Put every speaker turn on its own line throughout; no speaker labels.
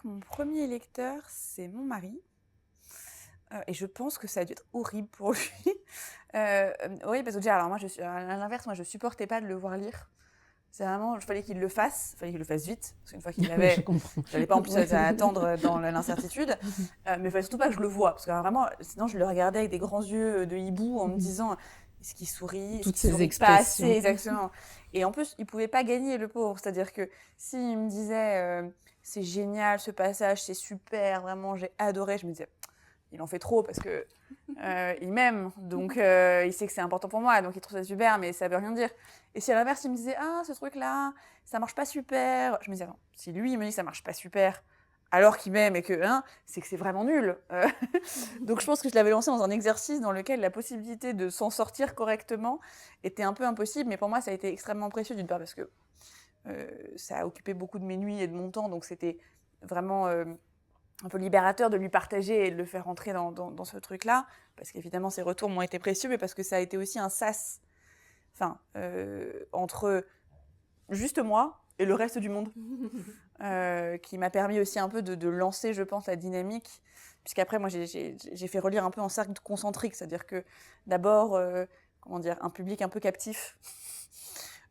que mon premier lecteur, c'est mon mari. Et je pense que ça a dû être horrible pour lui. Oui, parce que déjà, alors moi, à l'inverse, moi, je supportais pas de le voir lire. C'est vraiment, il fallait qu'il le fasse, il fallait qu'il le fasse vite, parce qu'une fois qu'il
Oui, je
l'avait,
comprends.
j'allais pas en plus
Ouais.
attendre dans l'incertitude. Mais il fallait surtout pas que je le voie, parce que vraiment, sinon je le regardais avec des grands yeux de hibou en me disant, est-ce qu'il sourit, est-ce
Toutes
qu'il
ces
sourit pas assez,
expressions.
exactement. Et en plus, il pouvait pas gagner, le pauvre, c'est-à-dire que s'il me disait, c'est génial ce passage, c'est super, vraiment, j'ai adoré, je me disais, il en fait trop parce que il m'aime, donc il sait que c'est important pour moi, donc il trouve ça super, mais ça veut rien dire. Et si à l'inverse, il me disait, ah, ce truc-là, ça marche pas super, je me disais, non, si lui, il me dit que ça marche pas super, alors qu'il m'aime et que, hein, c'est que c'est vraiment nul. Donc je pense que je l'avais lancé dans un exercice dans lequel la possibilité de s'en sortir correctement était un peu impossible, mais pour moi, ça a été extrêmement précieux, d'une part parce que ça a occupé beaucoup de mes nuits et de mon temps, donc c'était vraiment un peu libérateur de lui partager et de le faire rentrer dans ce truc-là, parce qu'évidemment, ses retours m'ont été précieux, mais parce que ça a été aussi un sas, enfin, entre juste moi et le reste du monde, qui m'a permis aussi un peu de lancer, je pense, la dynamique, puisqu'après, moi, j'ai fait relire un peu en cercle concentrique, c'est-à-dire que d'abord, comment dire, un public un peu captif,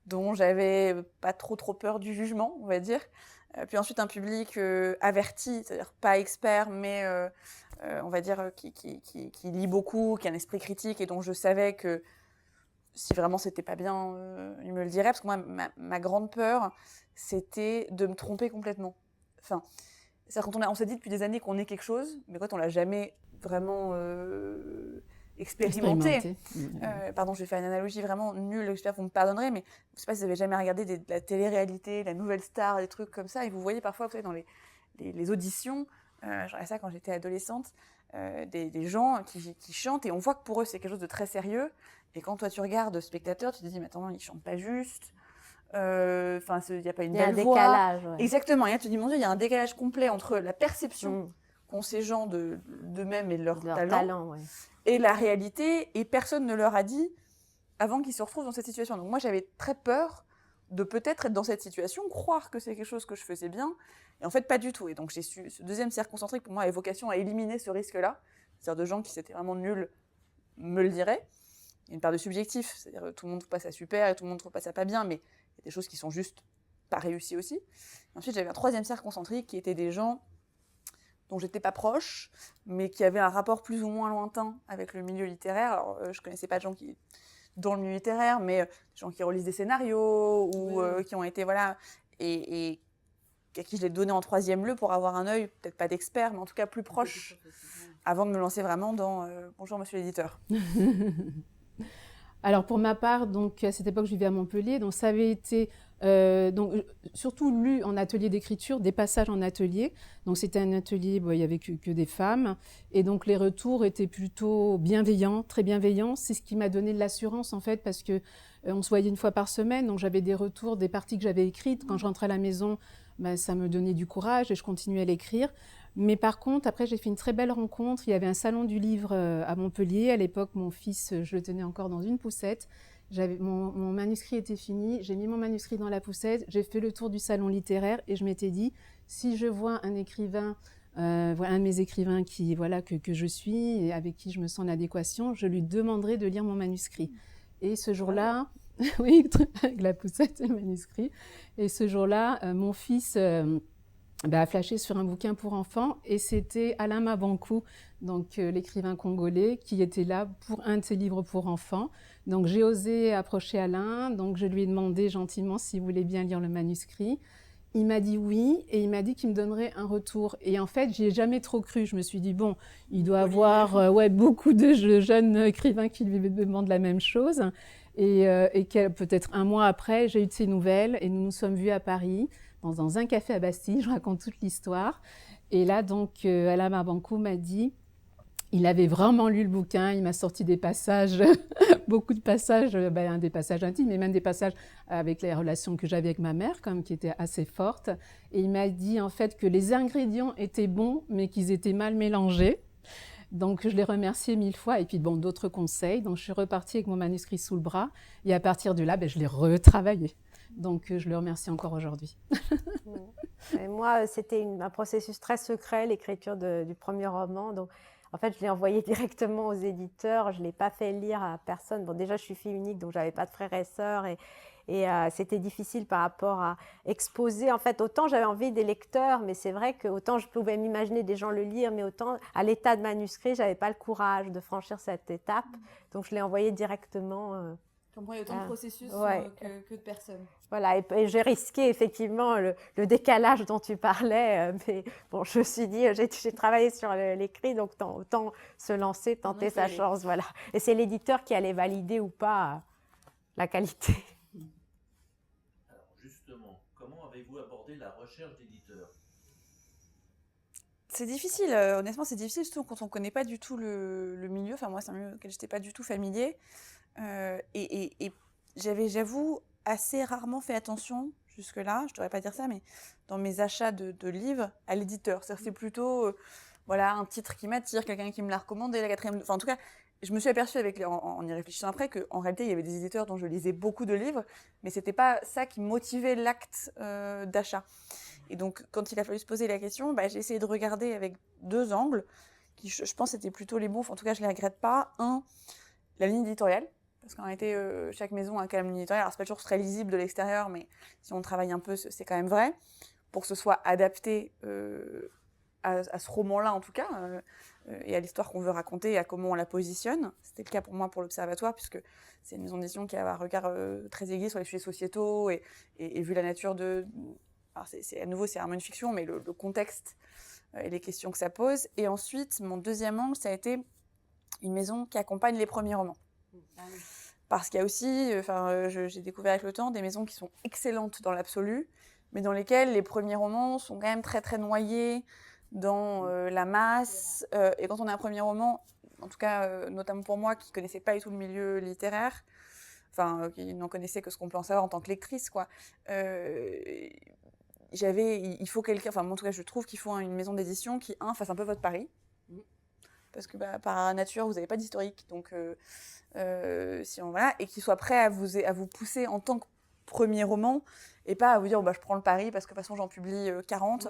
dont j'avais pas trop peur du jugement, on va dire. Puis ensuite un public averti, c'est-à-dire pas expert, mais on va dire qui lit beaucoup, qui a un esprit critique et dont je savais que si vraiment c'était pas bien, il me le dirait. Parce que moi, ma grande peur, c'était de me tromper complètement. Enfin, c'est-à-dire quand on s'est dit depuis des années qu'on est quelque chose, mais quand on l'a jamais vraiment expérimenté.
Expérimenté.
Pardon, je vais faire une analogie vraiment nulle, j'espère que vous me pardonnerez, mais je sais pas si vous avez jamais regardé de la télé-réalité, la Nouvelle Star, des trucs comme ça, et vous voyez parfois, vous savez, dans les auditions, je regardais ça quand j'étais adolescente, des gens qui chantent, et on voit que pour eux c'est quelque chose de très sérieux, et quand toi tu regardes spectateur, tu te dis, mais attends, ils chantent pas juste, enfin, il n'y a pas une
Il y a un
belle voix.
décalage. Ouais.
Exactement, et là tu te dis, mon Dieu, il y a un décalage complet entre la perception qu'ont ces gens d'eux-mêmes et de leur talent,
ouais.
et la réalité, et personne ne leur a dit avant qu'ils se retrouvent dans cette situation. Donc moi, j'avais très peur de peut-être être dans cette situation, croire que c'est quelque chose que je faisais bien, et en fait, pas du tout. Et donc, ce deuxième cercle concentrique, pour moi, a vocation à éliminer ce risque-là, c'est-à-dire de gens qui s'étaient vraiment nuls me le diraient. Il y a une part de subjectif, c'est-à-dire tout le monde trouve pas ça super, et tout le monde trouve pas ça pas bien, mais il y a des choses qui sont juste pas réussies aussi. Et ensuite, j'avais un troisième cercle concentrique qui était des gens dont j'étais pas proche, mais qui avaient un rapport plus ou moins lointain avec le milieu littéraire. Alors, je connaissais pas de gens qui dans le milieu littéraire, mais des gens qui relisent des scénarios ou qui ont été, voilà, et à qui je l'ai donné en troisième lieu pour avoir un œil, peut-être pas d'expert, mais en tout cas plus proche, avant de me lancer vraiment dans Bonjour Monsieur l'éditeur.
Alors pour ma part, donc à cette époque, je vivais à Montpellier, donc ça avait été surtout lu en atelier d'écriture, des passages en atelier. Donc c'était un atelier, il n'y avait que des femmes, et donc les retours étaient plutôt bienveillants, très bienveillants. C'est ce qui m'a donné de l'assurance en fait, parce que on se voyait une fois par semaine, donc j'avais des retours des parties que j'avais écrites. Quand je rentrais à la maison, ça me donnait du courage et je continuais à l'écrire. Mais par contre, après, j'ai fait une très belle rencontre. Il y avait un salon du livre à Montpellier. À l'époque, mon fils, je le tenais encore dans une poussette. Mon manuscrit était fini. J'ai mis mon manuscrit dans la poussette. J'ai fait le tour du salon littéraire et je m'étais dit, si je vois un écrivain, un de mes écrivains que je suis et avec qui je me sens en adéquation, je lui demanderai de lire mon manuscrit. Et ce jour-là, oui, avec la poussette et le manuscrit. Et ce jour-là, mon fils a flashé sur un bouquin pour enfants et c'était Alain Mabankou, donc l'écrivain congolais, qui était là pour un de ses livres pour enfants. Donc j'ai osé approcher Alain, donc je lui ai demandé gentiment s'il voulait bien lire le manuscrit. Il m'a dit oui et il m'a dit qu'il me donnerait un retour. Et en fait, j'y ai jamais trop cru. Je me suis dit, bon, il doit avoir beaucoup de jeunes écrivains qui lui demandent la même chose. Et peut-être un mois après, j'ai eu de ses nouvelles et nous nous sommes vus à Paris, dans un café à Bastille. Je raconte toute l'histoire. Et là, donc, Alain Mabankou m'a dit, il avait vraiment lu le bouquin, il m'a sorti des passages, beaucoup de passages, des passages intimes, mais même des passages avec les relations que j'avais avec ma mère, qui étaient assez fortes. Et il m'a dit en fait que les ingrédients étaient bons, mais qu'ils étaient mal mélangés. Donc, je l'ai remercié 1000 fois. Et puis, d'autres conseils. Donc, je suis repartie avec mon manuscrit sous le bras. Et à partir de là, je l'ai retravaillé. Donc, je le remercie encore aujourd'hui.
Et moi, c'était un processus très secret, l'écriture du premier roman. Donc, en fait, je l'ai envoyé directement aux éditeurs. Je ne l'ai pas fait lire à personne. Bon, déjà, je suis fille unique, donc je n'avais pas de frères et sœurs. Et c'était difficile par rapport à exposer. En fait, autant j'avais envie des lecteurs, mais c'est vrai que autant je pouvais m'imaginer des gens le lire, mais autant à l'état de manuscrit, je n'avais pas le courage de franchir cette étape. Donc, je l'ai envoyé directement.
Comme il y a autant de processus
Ouais.
que de personnes.
Voilà, et j'ai risqué effectivement le décalage dont tu parlais, mais bon, je me suis dit, j'ai travaillé sur l'écrit, donc autant se lancer, tenter sa chance, voilà. Et c'est l'éditeur qui allait valider ou pas la qualité.
Alors justement, comment avez-vous abordé la recherche d'éditeurs?
C'est difficile, honnêtement, c'est difficile, surtout quand on ne connaît pas du tout le milieu. Enfin, moi, c'est un milieu auquel je n'étais pas du tout familier. Et j'avais, j'avoue, assez rarement fait attention jusque-là, je ne devrais pas dire ça, mais dans mes achats de livres à l'éditeur. C'est-à-dire que c'est plutôt voilà, un titre qui m'attire, quelqu'un qui me l'a recommandé, la quatrième. Enfin, en tout cas, je me suis aperçue en y réfléchissant après qu'en réalité, il y avait des éditeurs dont je lisais beaucoup de livres, mais ce n'était pas ça qui motivait l'acte d'achat. Et donc, quand il a fallu se poser la question, j'ai essayé de regarder avec deux angles, qui je pense étaient plutôt les bons. Enfin, en tout cas, je ne les regrette pas. Un, la ligne éditoriale. Parce qu'en réalité, chaque maison a quand même une éditoriale. Alors, c'est pas toujours très lisible de l'extérieur, mais si on travaille un peu, c'est quand même vrai. Pour que ce soit adapté à ce roman-là, en tout cas, et à l'histoire qu'on veut raconter et à comment on la positionne. C'était le cas pour moi pour l'Observatoire, puisque c'est une maison d'édition qui a un regard très aiguë sur les sujets sociétaux et vu la nature de. Alors, à nouveau, c'est vraiment une fiction, mais le contexte et les questions que ça pose. Et ensuite, mon deuxième angle, ça a été une maison qui accompagne les premiers romans. Parce qu'il y a aussi, j'ai découvert avec le temps des maisons qui sont excellentes dans l'absolu, mais dans lesquelles les premiers romans sont quand même très très noyés dans la masse. Et quand on a un premier roman, en tout cas notamment pour moi qui connaissais pas du tout le milieu littéraire, qui n'en connaissait que ce qu'on peut en savoir en tant que lectrice, quoi. Il faut quelqu'un, enfin en tout cas je trouve qu'il faut une maison d'édition qui fasse un peu votre pari. Parce que par nature, vous n'avez pas d'historique, donc voilà, et qui soit prêt à vous pousser en tant que premier roman, et pas à vous dire je prends le pari parce que de toute façon j'en publie 40,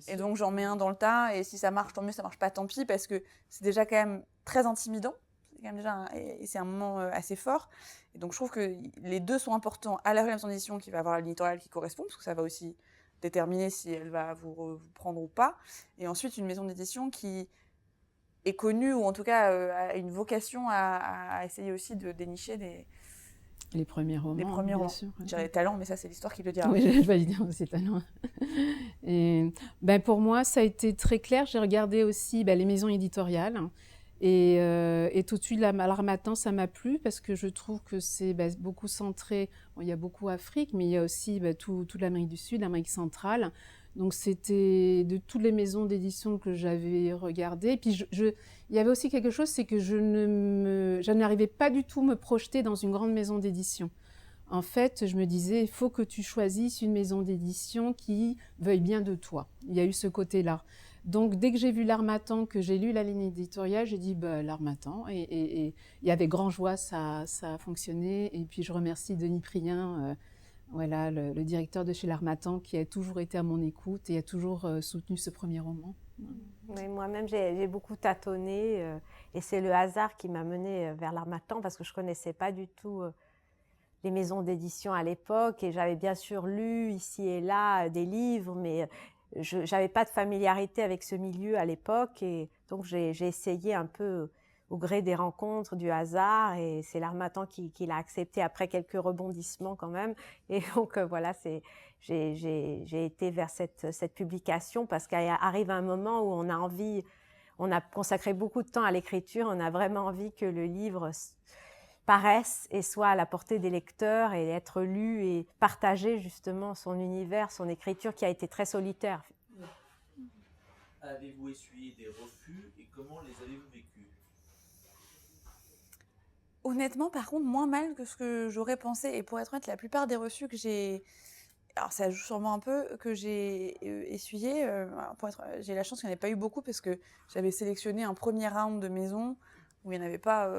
et donc j'en mets un dans le tas, et si ça marche, tant mieux, ça marche pas, tant pis, parce que c'est déjà quand même très intimidant, c'est quand même déjà et c'est un moment assez fort, et donc je trouve que les deux sont importants, à la fois la maison d'édition qui va avoir la ligne éditoriale qui correspond, parce que ça va aussi déterminer si elle va vous prendre ou pas, et ensuite une maison d'édition qui est connue, ou en tout cas a une vocation à essayer aussi de dénicher
les premiers romans.
Les premiers romans.
Sûr.
Je dirais talent, mais ça, c'est l'histoire qui le dira.
Oui, je valide aussi talent. Et, pour moi, ça a été très clair. J'ai regardé aussi les maisons éditoriales. Et tout de suite, l'Harmattan, ça m'a plu parce que je trouve que c'est beaucoup centré. Bon, il y a beaucoup Afrique, mais il y a aussi toute l'Amérique du Sud, l'Amérique centrale. Donc, c'était de toutes les maisons d'édition que j'avais regardées. Et puis, il y avait aussi quelque chose, c'est que je n'arrivais pas du tout à me projeter dans une grande maison d'édition. En fait, je me disais, il faut que tu choisisses une maison d'édition qui veuille bien de toi. Il y a eu ce côté-là. Donc, dès que j'ai vu l'Harmattan, que j'ai lu la ligne éditoriale, j'ai dit l'Harmattan. Et avec grand joie, ça a fonctionné. Et puis, je remercie Denis Prien, voilà, le directeur de chez l'Harmattan, qui a toujours été à mon écoute et a toujours soutenu ce premier roman.
Oui, moi-même, j'ai beaucoup tâtonné. Et c'est le hasard qui m'a menée vers l'Harmattan parce que je ne connaissais pas du tout les maisons d'édition à l'époque. Et j'avais bien sûr lu ici et là des livres, mais je n'avais pas de familiarité avec ce milieu à l'époque. Et donc, j'ai essayé un peu au gré des rencontres, du hasard. Et c'est l'Harmattan qui l'a accepté après quelques rebondissements quand même. Et donc, voilà, j'ai été vers cette publication parce qu'arrive un moment où on a envie, on a consacré beaucoup de temps à l'écriture, on a vraiment envie que le livre paraisse et soit à la portée des lecteurs et être lu et partager justement son univers, son écriture qui a été très solitaire.
Avez-vous essuyé des refus et comment les avez-vous vécus?
Honnêtement, par contre, moins mal que ce que j'aurais pensé. Et pour être honnête, la plupart des refus que j'ai... Alors ça joue sûrement un peu, que j'ai essuyé. J'ai la chance qu'il n'y en ait pas eu beaucoup parce que j'avais sélectionné un premier round de maisons où il n'y en avait pas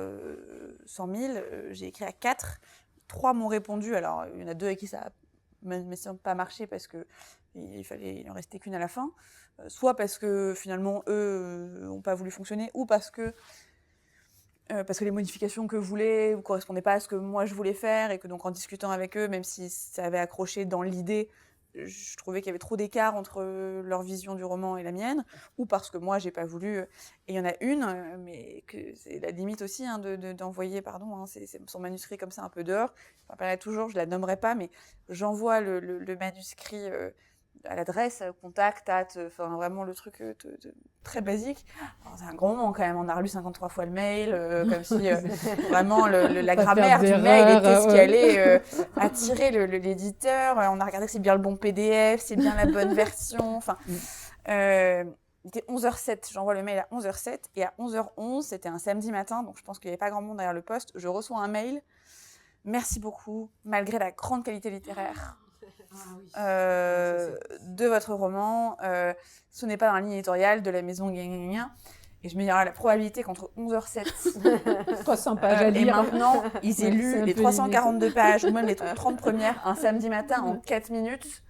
100 000. J'ai écrit à 4. 3 m'ont répondu. Alors il y en a 2 avec qui ça n'a mais ça n'a pas marché parce qu'il en restait qu'une à la fin, soit parce que finalement eux n'ont pas voulu fonctionner, ou parce que les modifications que voulaient ne correspondaient pas à ce que moi je voulais faire, et que donc en discutant avec eux, même si ça avait accroché dans l'idée, je trouvais qu'il y avait trop d'écart entre leur vision du roman et la mienne, ou parce que moi j'ai pas voulu. Et il y en a une, mais que c'est la limite aussi hein, d'envoyer, c'est son manuscrit comme ça un peu dehors. Je me rappellerai toujours, je la nommerai pas, mais j'envoie le manuscrit à l'adresse, contact, enfin vraiment le truc très basique. Alors, c'est un gros moment quand même, on a relu 53 fois le mail, comme si vraiment la grammaire du mail était ce qui allait attirer l'éditeur. On a regardé que c'est bien le bon PDF, c'est bien la bonne version. Enfin, il était 11h07, j'envoie le mail à 11h07, et à 11h11, c'était un samedi matin, donc je pense qu'il n'y avait pas grand monde derrière le poste, je reçois un mail. Merci beaucoup, malgré la grande qualité littéraire de votre roman, ce n'est pas dans la ligne éditoriale de la maison gna. Et je me dis, la probabilité qu'entre 11h07
300 pages à
et
lire.
maintenant, ils aient lu les 342 pages, ou même les 30 premières, un samedi matin en 4 minutes.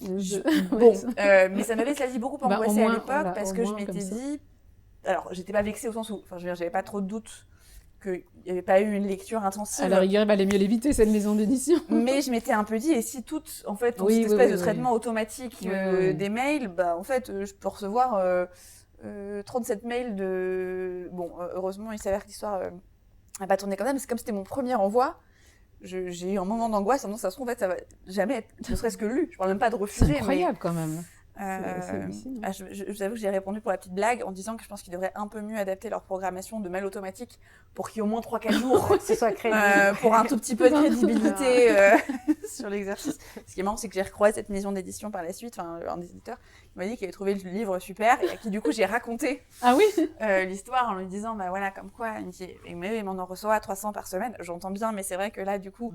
Mais ça m'avait cela dit beaucoup angoissée à l'époque, parce que je m'étais dit... Alors, j'étais pas vexée au sens où... Enfin, je veux dire, j'avais pas trop de doute qu'il n'y avait pas eu une lecture intensive.
À la rigueur, il valait mieux l'éviter, cette maison d'édition.
Mais je m'étais un peu dit, et si toute, en fait, cette espèce de traitement automatique des mails, en fait, je peux recevoir 37 mails de... Bon, heureusement, il s'avère que l'histoire n'a pas tourné comme ça, mais c'est comme c'était mon premier envoi, j'ai eu un moment d'angoisse, en me disant, ça se trouve, en fait, ça va jamais être, ne serait-ce que lu. Je parle même pas de refuser.
C'est incroyable, quand même.
Je vous avoue que j'ai répondu pour la petite blague en disant que je pense qu'ils devraient un peu mieux adapter leur programmation de mail automatique pour qu'il y ait au moins 3-4 jours
que ce soit crédible.
pour un tout petit peu de crédibilité sur l'exercice. Ce qui est marrant, c'est que j'ai recroisé cette maison d'édition par la suite, un éditeur qui m'a dit qu'il avait trouvé le livre super, et à qui du coup j'ai raconté l'histoire en lui disant voilà, comme quoi il me dit, mais on en reçoit 300 par semaine. J'entends bien, mais c'est vrai que là du coup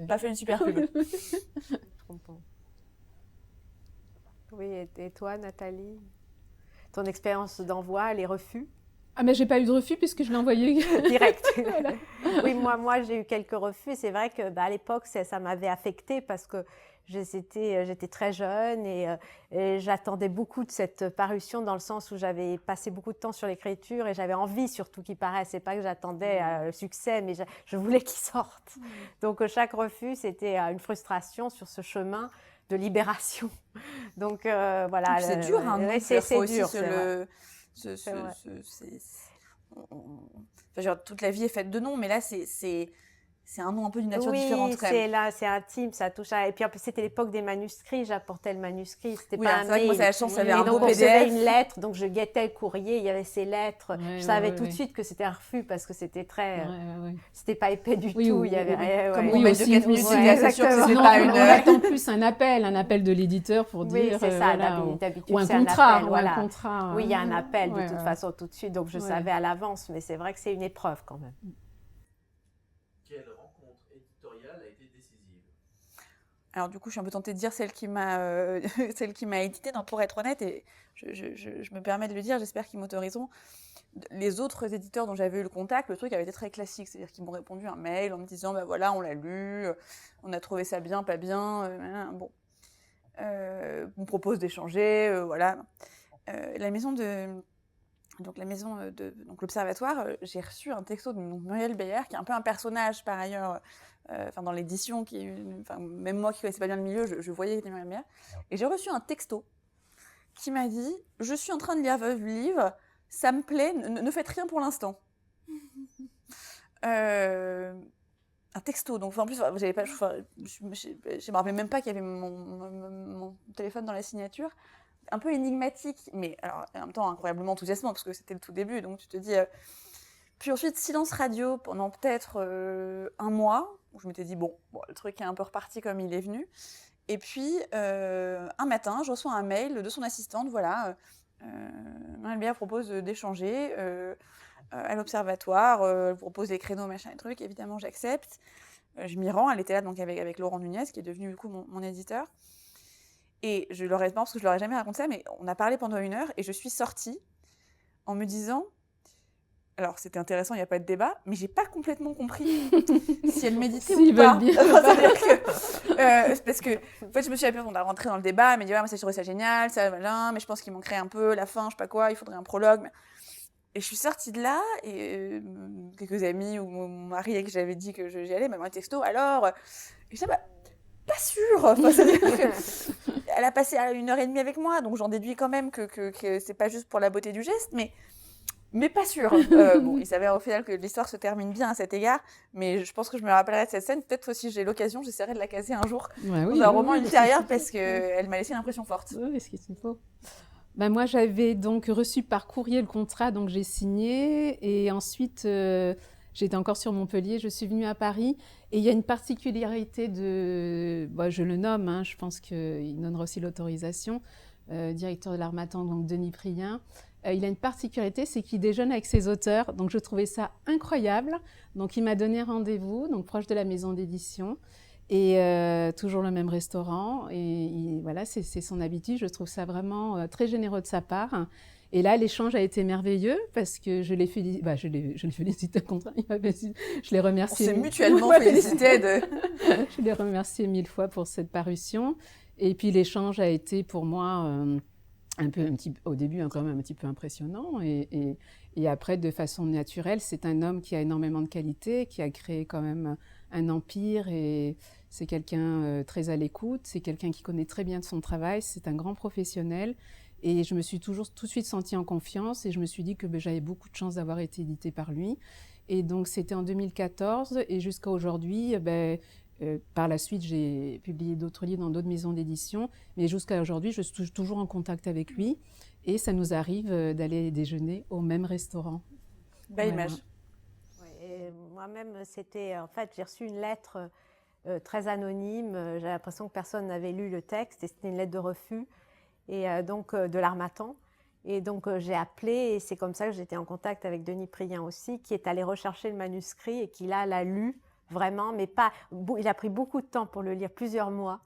pas fait une super pub.
Oui, et toi, Nathalie, ton expérience d'envoi, les refus?
Ah, mais j'ai pas eu de refus puisque je l'ai envoyé
direct. Voilà. Oui, moi j'ai eu quelques refus. C'est vrai que à l'époque, ça m'avait affectée parce que j'étais très jeune et j'attendais beaucoup de cette parution, dans le sens où j'avais passé beaucoup de temps sur l'écriture et j'avais envie surtout qu'il paraisse. C'est pas que j'attendais le succès, mais je voulais qu'il sorte. Donc chaque refus, c'était une frustration sur ce chemin de libération. Donc voilà.
C'est dur,
c'est dur.
Toute la vie est faite de noms, mais là c'est un nom un peu d'une nature différente quand même.
Oui, là, c'est intime, ça touche à... Et puis c'était l'époque des manuscrits, j'apportais le manuscrit, c'était pas un
mail. C'est vrai que moi, c'est la chance, ça avait un beau
donc,
PDF.
on recevait une lettre, donc je guettais le courrier, il y avait ces lettres. Je savais tout de suite que c'était un refus parce que c'était très... C'était pas épais du tout. Il y avait,
comme on met de 4 minutes, c'était assez sûr que c'était
pas une... On attend plus un appel de l'éditeur pour dire...
Oui, c'est ça, d'habitude,
ou un
c'est
contrat,
un appel.
Voilà. Un contrat.
Oui, il y a un appel de toute façon tout de suite, donc je savais à l'avance, mais c'est vrai que c'est une épreuve quand même.
Quelle rencontre éditoriale a été décisive?
Alors du coup, je suis un peu tentée de dire celle qui m'a édité. Non, pour être honnête, et je me permets de le dire, j'espère qu'ils m'autoriseront. Les autres éditeurs dont j'avais eu le contact, le truc avait été très classique, c'est-à-dire qu'ils m'ont répondu un mail en me disant voilà, on l'a lu, on a trouvé ça bien, pas bien, bon, on propose d'échanger, voilà. La maison de l'Observatoire, j'ai reçu un texto de Muriel Beyer, qui est un peu un personnage par ailleurs, dans l'édition, même moi qui ne connaissais pas bien le milieu, je voyais que c'était Muriel Beyer. Et j'ai reçu un texto qui m'a dit « Je suis en train de lire votre livre, ça me plaît, ne faites rien pour l'instant. » Un texto, donc en plus, j'avais pas, je me rappelais même pas qu'il y avait mon téléphone dans la signature. Un peu énigmatique, mais alors, en même temps incroyablement enthousiasmant, parce que c'était le tout début, donc tu te dis... Puis ensuite, silence radio pendant peut-être un mois, où je m'étais dit, bon, le truc est un peu reparti comme il est venu. Et puis, un matin, je reçois un mail de son assistante, voilà, Muriel Beyer propose d'échanger à l'Observatoire, elle propose des créneaux, machin et trucs, évidemment j'accepte. Je m'y rends, elle était là donc avec Laurent Nunez, qui est devenu du coup mon éditeur. Et je leur ai, parce que je leur ai jamais raconté ça, mais on a parlé pendant 1 heure et je suis sortie en me disant alors c'était intéressant, il n'y a pas de débat, mais j'ai pas complètement compris si elle méditait
S'ils
ou pas.
veulent bien.
C'est-à-dire que, parce que, en fait, je me suis appelée, on a rentré dans le débat, elle m'a dit, ouais, moi, ça, je trouvais ça génial, ça, voilà, mais je pense qu'il manquerait un peu la fin, je sais pas quoi, il faudrait un prologue. Et je suis sortie de là, et quelques amis ou mon mari à qui j'avais dit que j'y allais m'a envoyé un texto, alors, et je disais, bah, pas sûre. Enfin, c'est-à-dire qu'elle a passé 1h30 avec moi, donc j'en déduis quand même que c'est pas juste pour la beauté du geste, mais pas sûr. Bon, il s'avère au final que l'histoire se termine bien à cet égard, mais je pense que je me rappellerai de cette scène. Peut-être si j'ai l'occasion, j'essaierai de la caser un jour dans un roman ultérieur parce qu'elle m'a laissé une impression forte.
Oui, ce qu'il faut. Ben, moi, j'avais donc reçu par courrier le contrat, donc j'ai signé. Et ensuite, j'étais encore sur Montpellier, je suis venue à Paris. Et il y a une particularité je le nomme, hein, je pense qu'il donnera aussi l'autorisation, directeur de l'Harmattan, donc Denis Prien. Il a une particularité, c'est qu'il déjeune avec ses auteurs. Donc, je trouvais ça incroyable. Donc, il m'a donné rendez-vous, donc proche de la maison d'édition. Et toujours le même restaurant. Et voilà, c'est son habitude. Je trouve ça vraiment très généreux de sa part. Et là, l'échange a été merveilleux parce que je l'ai félicité. Je l'ai félicité contre. Je l'ai remercié.
On s'est mutuellement félicité de.
Je l'ai remercié 1000 fois pour cette parution. Et puis, l'échange a été pour moi au début, quand même un petit peu impressionnant. Et après, de façon naturelle, c'est un homme qui a énormément de qualités, qui a créé quand même un empire. Et c'est quelqu'un très à l'écoute. C'est quelqu'un qui connaît très bien son travail. C'est un grand professionnel. Et je me suis toujours tout de suite sentie en confiance. Et je me suis dit que j'avais beaucoup de chance d'avoir été éditée par lui. Et donc, c'était en 2014. Et jusqu'à aujourd'hui, par la suite, j'ai publié d'autres livres dans d'autres maisons d'édition, mais jusqu'à aujourd'hui, je suis toujours en contact avec lui et ça nous arrive d'aller déjeuner au même restaurant.
Belle image.
Ouais, moi-même, en fait, j'ai reçu une lettre très anonyme. J'ai l'impression que personne n'avait lu le texte et c'était une lettre de refus et donc de l'Harmattan. Et donc j'ai appelé et c'est comme ça que j'étais en contact avec Denis Prien aussi, qui est allé rechercher le manuscrit et qui là l'a lu. Vraiment, mais pas. Il a pris beaucoup de temps pour le lire, plusieurs mois.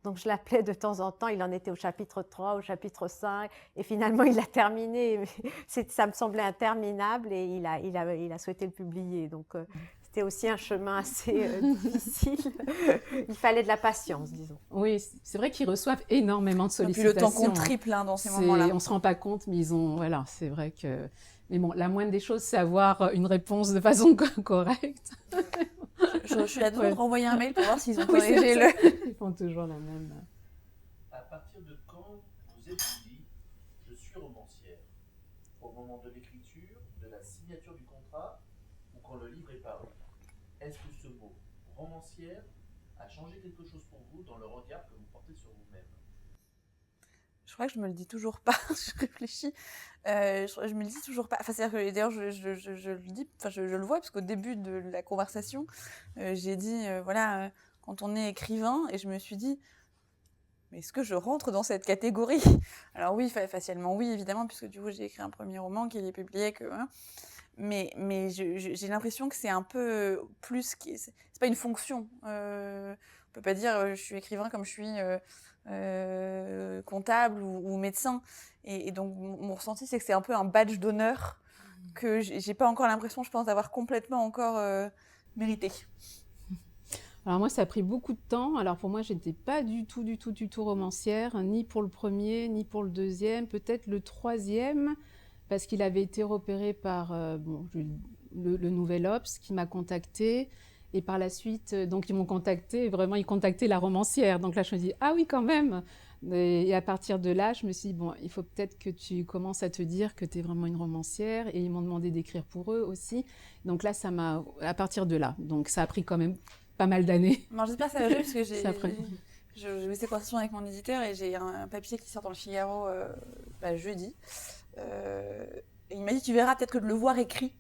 Donc, je l'appelais de temps en temps. Il en était au chapitre 3, au chapitre 5. Et finalement, il a terminé. Ça me semblait interminable et il a souhaité le publier. Donc, c'était aussi un chemin assez difficile. Il fallait de la patience, disons.
Oui, c'est vrai qu'ils reçoivent énormément de sollicitations.
Et puis le temps qu'on triple dans ces moments-là.
On ne se rend pas compte, mais voilà, c'est vrai que. Mais bon, la moindre des choses, c'est avoir une réponse de façon correcte.
Je suis à deux de renvoyer un mail pour voir s'ils ont corrigé le...
Ils font toujours la même.
À partir de quand vous êtes-vous dit « je suis romancière » ? Au moment de l'écriture, de la signature du contrat ou quand le livre est paru ? Est-ce que ce mot « romancière » a changé quelque chose pour vous dans le regard que vous portez sur vous-même ?
Je crois que je me le dis toujours pas. Je réfléchis. Je me le dis toujours pas. Enfin, c'est-à-dire que d'ailleurs, je le dis. Enfin, je le vois parce qu'au début de la conversation, j'ai dit voilà, quand on est écrivain, et je me suis dit, mais est-ce que je rentre dans cette catégorie ? Alors oui, facialement oui, évidemment, puisque du coup j'ai écrit un premier roman qui est publié que. Hein, mais j'ai l'impression que c'est un peu plus. C'est pas une fonction. On peut pas dire je suis écrivain comme je suis. Comptable ou médecin et donc mon ressenti c'est que c'est un peu un badge d'honneur que j'ai pas encore l'impression, je pense, d'avoir complètement encore mérité.
Alors moi ça a pris beaucoup de temps. Alors pour moi j'étais pas du tout romancière, ni pour le premier ni pour le deuxième, peut-être le troisième parce qu'il avait été repéré par le Nouvel Obs qui m'a contactée. Et par la suite, donc ils m'ont contactée, vraiment ils contactaient la romancière. Donc là, je me dis, ah oui, quand même. Et à partir de là, je me suis dit, bon, il faut peut-être que tu commences à te dire que tu es vraiment une romancière. Et ils m'ont demandé d'écrire pour eux aussi. Donc là, à partir de là. Donc ça a pris quand même pas mal d'années.
Bon, j'espère que ça va jouer parce que je vais cette conversation avec mon éditeur et j'ai un papier qui sort dans le Figaro jeudi. Et il m'a dit, tu verras peut-être que de le voir écrit,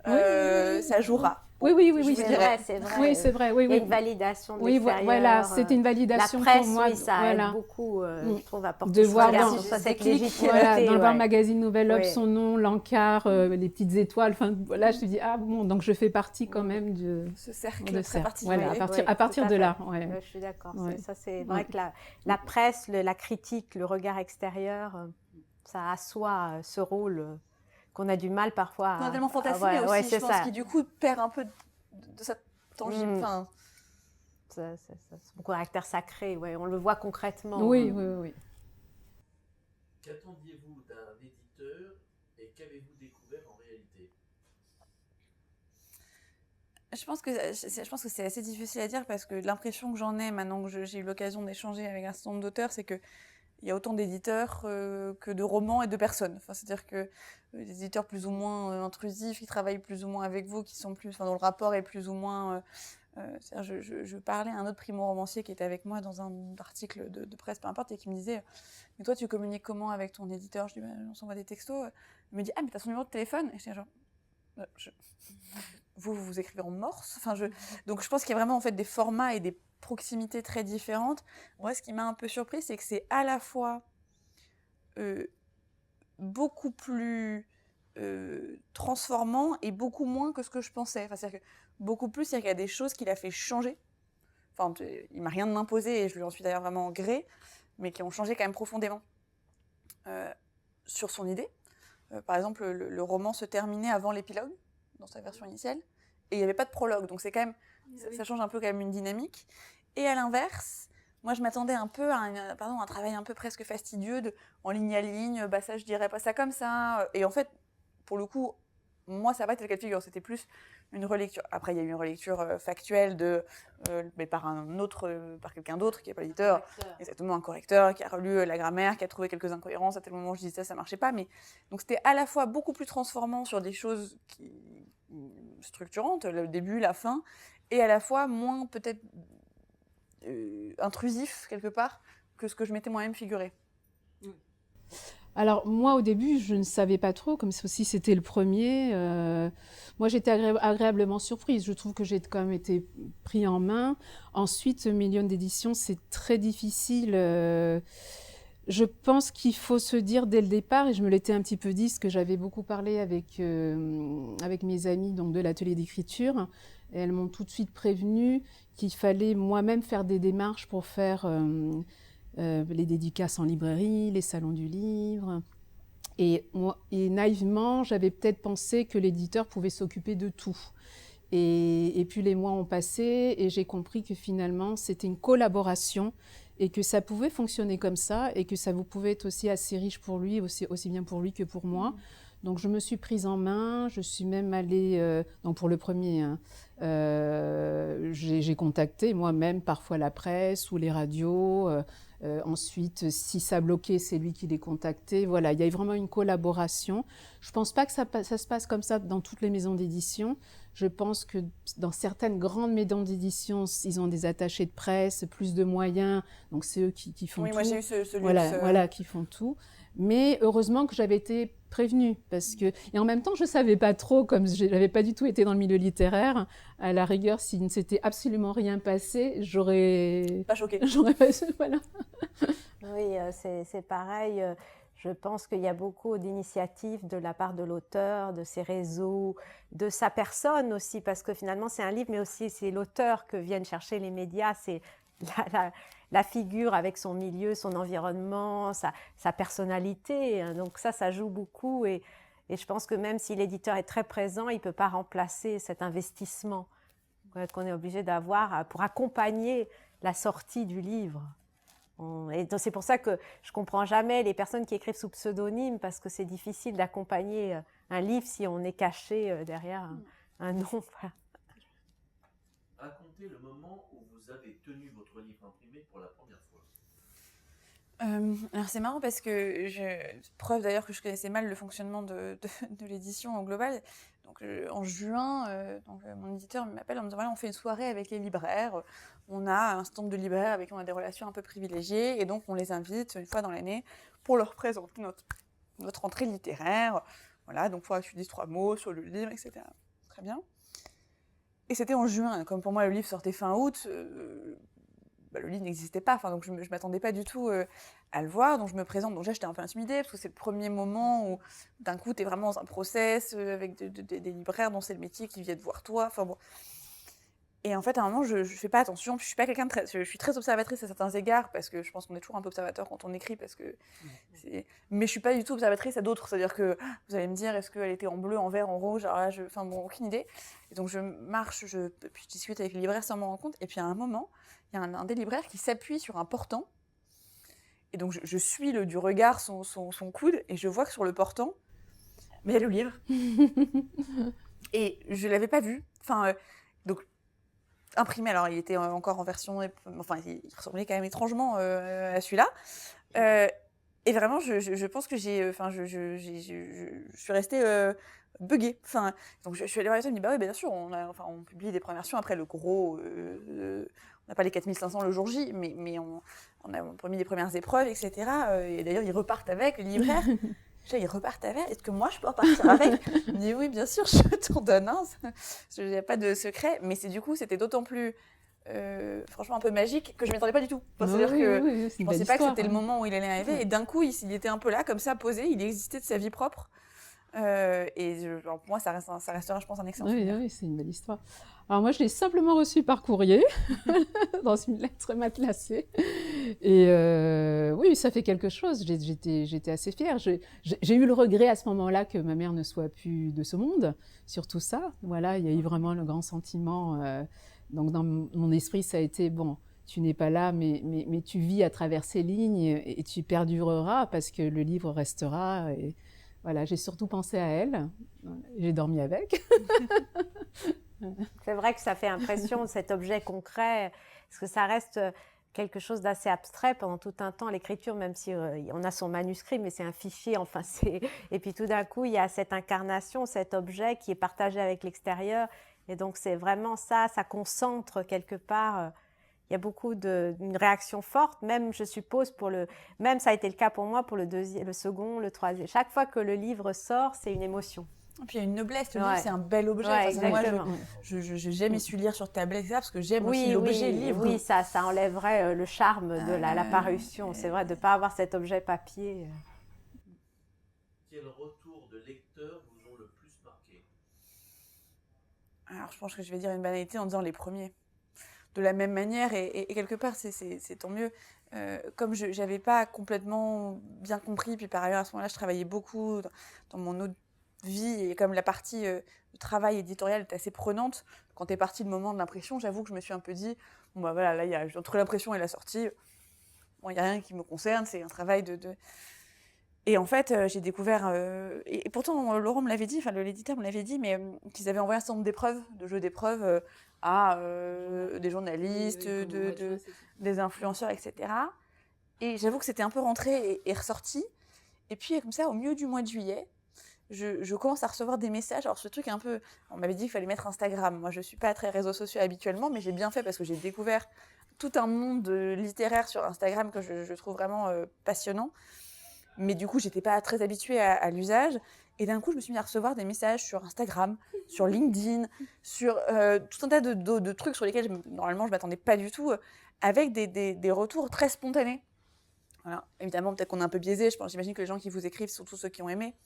ça jouera.
Oui,
C'est vrai.
Oui, c'est vrai. Oui,
il y a une validation de l'extérieur.
Voilà, c'était une validation
la presse,
pour moi.
Oui, ça aide beaucoup, je trouve, à porter
de voir dans
cette légitimité.
Voilà, dans le magazine Nouvel Obs, son nom, l'encart, les petites étoiles. Enfin, voilà, je te dis, ah bon, donc je fais partie quand même de
ce cercle très particulier.
Voilà, à partir de là.
Ouais. Je suis d'accord. Ça, c'est vrai que la presse, la critique, le regard extérieur, ça assoit ce rôle qu'on a du mal parfois
On a tellement fantasmé
ouais,
aussi,
ouais,
je
c'est
pense,
ça.
qui du coup perd un peu de sa tangible. Enfin,
C'est son caractère sacré, ouais, on le voit concrètement.
Oui, oui, oui.
Qu'attendiez-vous d'un éditeur et qu'avez-vous découvert en réalité?
je pense que c'est assez difficile à dire parce que l'impression que j'en ai maintenant que j'ai eu l'occasion d'échanger avec un certain nombre d'auteurs, c'est que il y a autant d'éditeurs que de romans et de personnes. Enfin, c'est-à-dire que des éditeurs plus ou moins intrusifs, qui travaillent plus ou moins avec vous, qui sont plus, enfin, dont le rapport est plus ou moins. C'est-à-dire, je parlais à un autre primo-romancier qui était avec moi dans un article de presse, peu importe, et qui me disait mais toi, tu communiques comment avec ton éditeur? Je dis on s'envoie des textos. Il me dit ah, mais t'as son numéro de téléphone? Et je dis genre vous écrivez en morse. Enfin, donc je pense qu'il y a vraiment en fait des formats et des proximités très différentes. Moi, ce qui m'a un peu surpris, c'est que c'est à la fois beaucoup plus transformant et beaucoup moins que ce que je pensais. Enfin, c'est-à-dire que beaucoup plus, c'est-à-dire qu'il y a des choses qu'il a fait changer. Enfin, il m'a rien imposé et je lui en suis d'ailleurs vraiment gré, mais qui ont changé quand même profondément sur son idée. Par exemple, le roman se terminait avant l'épilogue dans sa version initiale et il n'y avait pas de prologue, donc c'est quand même ça change un peu quand même une dynamique. Et à l'inverse, moi je m'attendais un peu à un travail un peu presque fastidieux en ligne à ligne, bah ça je dirais pas ça comme ça. Et en fait, pour le coup, moi ça n'a pas été le cas de figure, c'était plus une relecture. Après il y a eu une relecture factuelle mais par quelqu'un d'autre qui n'est pas l'éditeur, exactement un correcteur qui a relu la grammaire, qui a trouvé quelques incohérences. À tel moment je disais ça marchait pas, mais donc c'était à la fois beaucoup plus transformant sur des choses structurantes, le début, la fin, et à la fois moins peut-être intrusif quelque part que ce que je m'étais moi-même figuré.
Alors moi au début je ne savais pas trop, comme si c'était le premier. Moi j'étais agréablement surprise. Je trouve que j'ai quand même été pris en main. Ensuite, Million d'éditions, c'est très difficile. Je pense qu'il faut se dire dès le départ, et je me l'étais un petit peu dit, ce que j'avais beaucoup parlé avec mes amis donc, de l'atelier d'écriture. Et elles m'ont tout de suite prévenu qu'il fallait moi-même faire des démarches pour faire les dédicaces en librairie, les salons du livre. Et naïvement, j'avais peut-être pensé que l'éditeur pouvait s'occuper de tout. Et puis les mois ont passé et j'ai compris que finalement, c'était une collaboration et que ça pouvait fonctionner comme ça et que ça pouvait être aussi assez riche pour lui, aussi bien pour lui que pour moi. Donc je me suis prise en main, je suis même allée, donc pour le premier, hein, j'ai contacté moi-même parfois la presse ou les radios. Ensuite, si ça bloquait, c'est lui qui les contactait. Voilà, il y a vraiment une collaboration. Je ne pense pas que ça se passe comme ça dans toutes les maisons d'édition. Je pense que dans certaines grandes maisons d'édition, ils ont des attachés de presse, plus de moyens, donc c'est eux qui font tout.
Oui, moi j'ai eu ce luxe.
Voilà, qui font tout. Mais heureusement que j'avais été prévenue. Et en même temps, je ne savais pas trop, comme je n'avais pas du tout été dans le milieu littéraire. À la rigueur, s'il ne s'était absolument rien passé, j'aurais...
Pas choquée.
J'aurais pas... Voilà.
Oui, c'est pareil. Je pense qu'il y a beaucoup d'initiatives de la part de l'auteur, de ses réseaux, de sa personne aussi, parce que finalement c'est un livre, mais aussi c'est l'auteur que viennent chercher les médias, c'est la figure avec son milieu, son environnement, sa personnalité. Donc ça joue beaucoup et je pense que même si l'éditeur est très présent, il ne peut pas remplacer cet investissement qu'on est obligé d'avoir pour accompagner la sortie du livre. Et donc c'est pour ça que je ne comprends jamais les personnes qui écrivent sous pseudonyme, parce que c'est difficile d'accompagner un livre si on est caché derrière un nom.
Racontez le moment où vous avez tenu votre livre imprimé pour la première fois.
Alors c'est marrant parce que preuve d'ailleurs que je connaissais mal le fonctionnement de l'édition au global. Donc en juin, mon éditeur m'appelle en me disant voilà, on fait une soirée avec les libraires. On a un stand de libraires avec qui on a des relations un peu privilégiées et donc on les invite une fois dans l'année pour leur présenter notre rentrée littéraire. Voilà, donc il faudra que tu dises 3 mots sur le livre, etc. Très bien. Et c'était en juin. Comme pour moi le livre sortait fin août, le livre n'existait pas, donc je ne m'attendais pas du tout à le voir, donc je me présente, donc j'étais un peu intimidée, parce que c'est le premier moment où d'un coup tu es vraiment dans un process avec des libraires dont c'est le métier qui viennent voir toi, enfin bon. Et en fait, à un moment, je fais pas attention. Puis je suis pas quelqu'un de très, je suis très observatrice à certains égards parce que je pense qu'on est toujours un peu observateur quand on écrit parce que mais je suis pas du tout observatrice à d'autres. C'est-à-dire que vous allez me dire, est-ce qu'elle était en bleu, en vert, en rouge? Alors là, enfin bon, aucune idée. Et donc je marche, puis je discute avec le libraire sans m'en rendre compte. Et puis à un moment, il y a un des libraires qui s'appuie sur un portant. Et donc je suis du regard son coude et je vois que sur le portant, mais il y a le livre. Et je l'avais pas vu. Enfin, donc imprimé. Alors il était encore en version, enfin il ressemblait quand même étrangement à celui-là. Et vraiment, je pense que je suis restée buggée. Enfin, donc je suis allée voir les autres, je me dis bah oui, bien sûr, on publie des premières versions. Après le gros, on n'a pas les 4500 le jour J, mais on a mis les premières épreuves, etc. Et d'ailleurs, ils repartent avec, les libraires. Ils repartent avec. Est-ce que moi, je peux repartir avec? Je me dis oui, bien sûr, je t'en donne un. Il n'y a pas de secret. Mais c'était d'autant plus, franchement, un peu magique que je ne m'y attendais pas du tout. Enfin, c'est-à-dire que je ne pensais pas que c'était le moment où il allait arriver. Et d'un coup, il était un peu là, comme ça, posé. Il existait de sa vie propre. Pour moi, ça restera, je pense, un excellent souvenir.
Oui, c'est une belle histoire. Alors moi, je l'ai simplement reçu par courrier, dans une lettre matelassée. Et oui, ça fait quelque chose. J'étais assez fière. J'ai eu le regret à ce moment-là que ma mère ne soit plus de ce monde, surtout ça. Voilà, il y a eu vraiment le grand sentiment. Donc dans mon esprit, ça a été, bon, tu n'es pas là, mais tu vis à travers ces lignes et tu perdureras parce que le livre restera. Et voilà, j'ai surtout pensé à elle. J'ai dormi avec.
C'est vrai que ça fait impression, cet objet concret, parce que ça reste quelque chose d'assez abstrait pendant tout un temps, l'écriture, même si on a son manuscrit, mais c'est un fichier, enfin et puis tout d'un coup, il y a cette incarnation, cet objet qui est partagé avec l'extérieur, et donc c'est vraiment ça concentre quelque part. Il y a beaucoup d'une réaction forte, même je suppose même ça a été le cas pour moi pour le second, le troisième. Chaque fois que le livre sort, c'est une émotion.
Et puis il y a une noblesse, le livre, c'est un bel objet.
Ouais,
moi, j'ai jamais su lire sur tablette, parce que j'aime aussi l'objet livre.
Oui, ça enlèverait le charme de la parution. C'est vrai, de ne pas avoir cet objet papier.
Quel retour de lecteurs vous ont le plus marqué?
Alors je pense que je vais dire une banalité en disant les premiers. De la même manière, et quelque part, c'est tant mieux. Comme je n'avais pas complètement bien compris, puis par ailleurs, à ce moment-là, je travaillais beaucoup dans mon autre vie, et comme la partie de travail éditorial est assez prenante, quand est parti le moment de l'impression, j'avoue que je me suis un peu dit, bon bah voilà, là, entre l'impression et la sortie, bon, il n'y a rien qui me concerne, c'est un travail de... Et en fait, j'ai découvert, et pourtant Laurent me l'avait dit, enfin l'éditeur me l'avait dit, mais qu'ils avaient envoyé un certain nombre d'épreuves, de jeux d'épreuves à des journalistes, des influenceurs, etc. Et j'avoue que c'était un peu rentré et ressorti. Et puis comme ça, au milieu du mois de juillet, je commence à recevoir des messages. Alors ce truc un peu, on m'avait dit qu'il fallait mettre Instagram. Moi, je suis pas très réseaux sociaux habituellement, mais j'ai bien fait parce que j'ai découvert tout un monde littéraire sur Instagram que je trouve vraiment passionnant. Mais du coup, j'étais pas très habituée à l'usage. Et d'un coup, je me suis mis à recevoir des messages sur Instagram, sur LinkedIn, sur tout un tas de trucs sur lesquels normalement je m'attendais pas du tout, avec des retours très spontanés. Voilà. Évidemment, peut-être qu'on est un peu biaisé. J'imagine que les gens qui vous écrivent sont tous ceux qui ont aimé.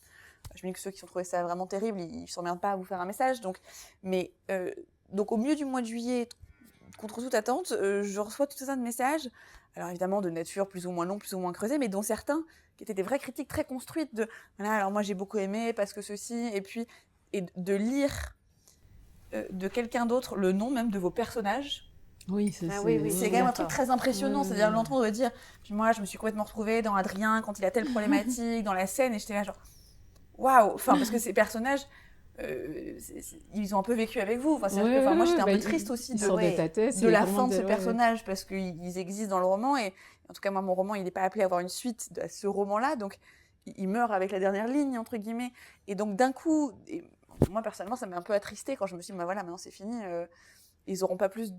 J'imagine que ceux qui ont trouvé ça vraiment terrible, ils ne s'emmerdent pas à vous faire un message. Donc au milieu du mois de juillet, contre toute attente, je reçois tout ça de messages. Alors évidemment, de nature plus ou moins longue, plus ou moins creusée, mais dont certains qui étaient des vraies critiques très construites de voilà, alors moi j'ai beaucoup aimé parce que ceci, et de lire de quelqu'un d'autre le nom même de vos personnages.
Oui, c'est
quand même un truc très impressionnant, c'est-à-dire l'entendre dire, puis moi je me suis complètement retrouvée dans Adrien quand il a telle problématique, dans la scène, et j'étais là genre, waouh, enfin parce que ces personnages, ils ont un peu vécu avec vous. Enfin, moi j'étais un peu triste aussi de la fin de ce personnage parce qu'ils existent dans le roman, et en tout cas moi mon roman il n'est pas appelé à avoir une suite à ce roman-là, donc il meurt avec la dernière ligne entre guillemets, et donc d'un coup, moi personnellement ça m'a un peu attristée quand je me suis dit bah voilà, maintenant c'est fini, ils n'auront pas plus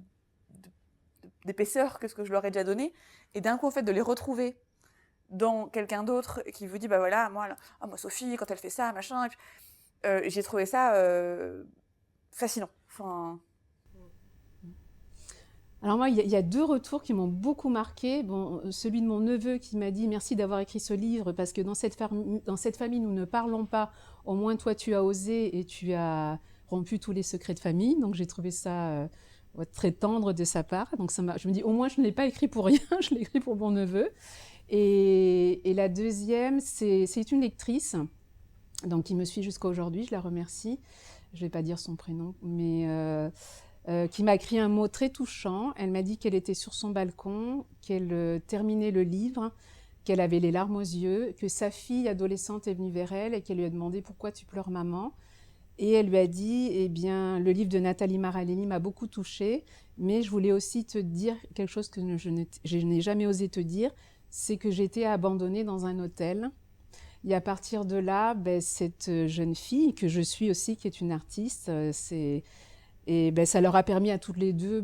d'épaisseur que ce que je leur ai déjà donné, et d'un coup en fait de les retrouver dans quelqu'un d'autre qui vous dit bah voilà, moi Sophie quand elle fait ça machin, et puis, j'ai trouvé ça fascinant. Enfin...
Alors moi, il y a 2 retours qui m'ont beaucoup marqué. Bon, celui de mon neveu qui m'a dit « Merci d'avoir écrit ce livre parce que dans cette famille, nous ne parlons pas. Au moins, toi, tu as osé et tu as rompu tous les secrets de famille. » Donc, j'ai trouvé ça très tendre de sa part. Donc je me dis, au moins, je ne l'ai pas écrit pour rien, je l'ai écrit pour mon neveu. Et la deuxième, c'est une lectrice, donc qui me suit jusqu'à aujourd'hui, je la remercie. Je ne vais pas dire son prénom, mais qui m'a écrit un mot très touchant. Elle m'a dit qu'elle était sur son balcon, qu'elle terminait le livre, qu'elle avait les larmes aux yeux, que sa fille adolescente est venue vers elle et qu'elle lui a demandé « Pourquoi tu pleures, maman ?» Et elle lui a dit « Eh bien, le livre de Nathalie Maraleni m'a beaucoup touchée, mais je voulais aussi te dire quelque chose que je n'ai jamais osé te dire, c'est que j'ai été abandonnée dans un hôtel. » Et à partir de là, cette jeune fille, que je suis aussi, qui est une artiste, ça leur a permis à toutes les deux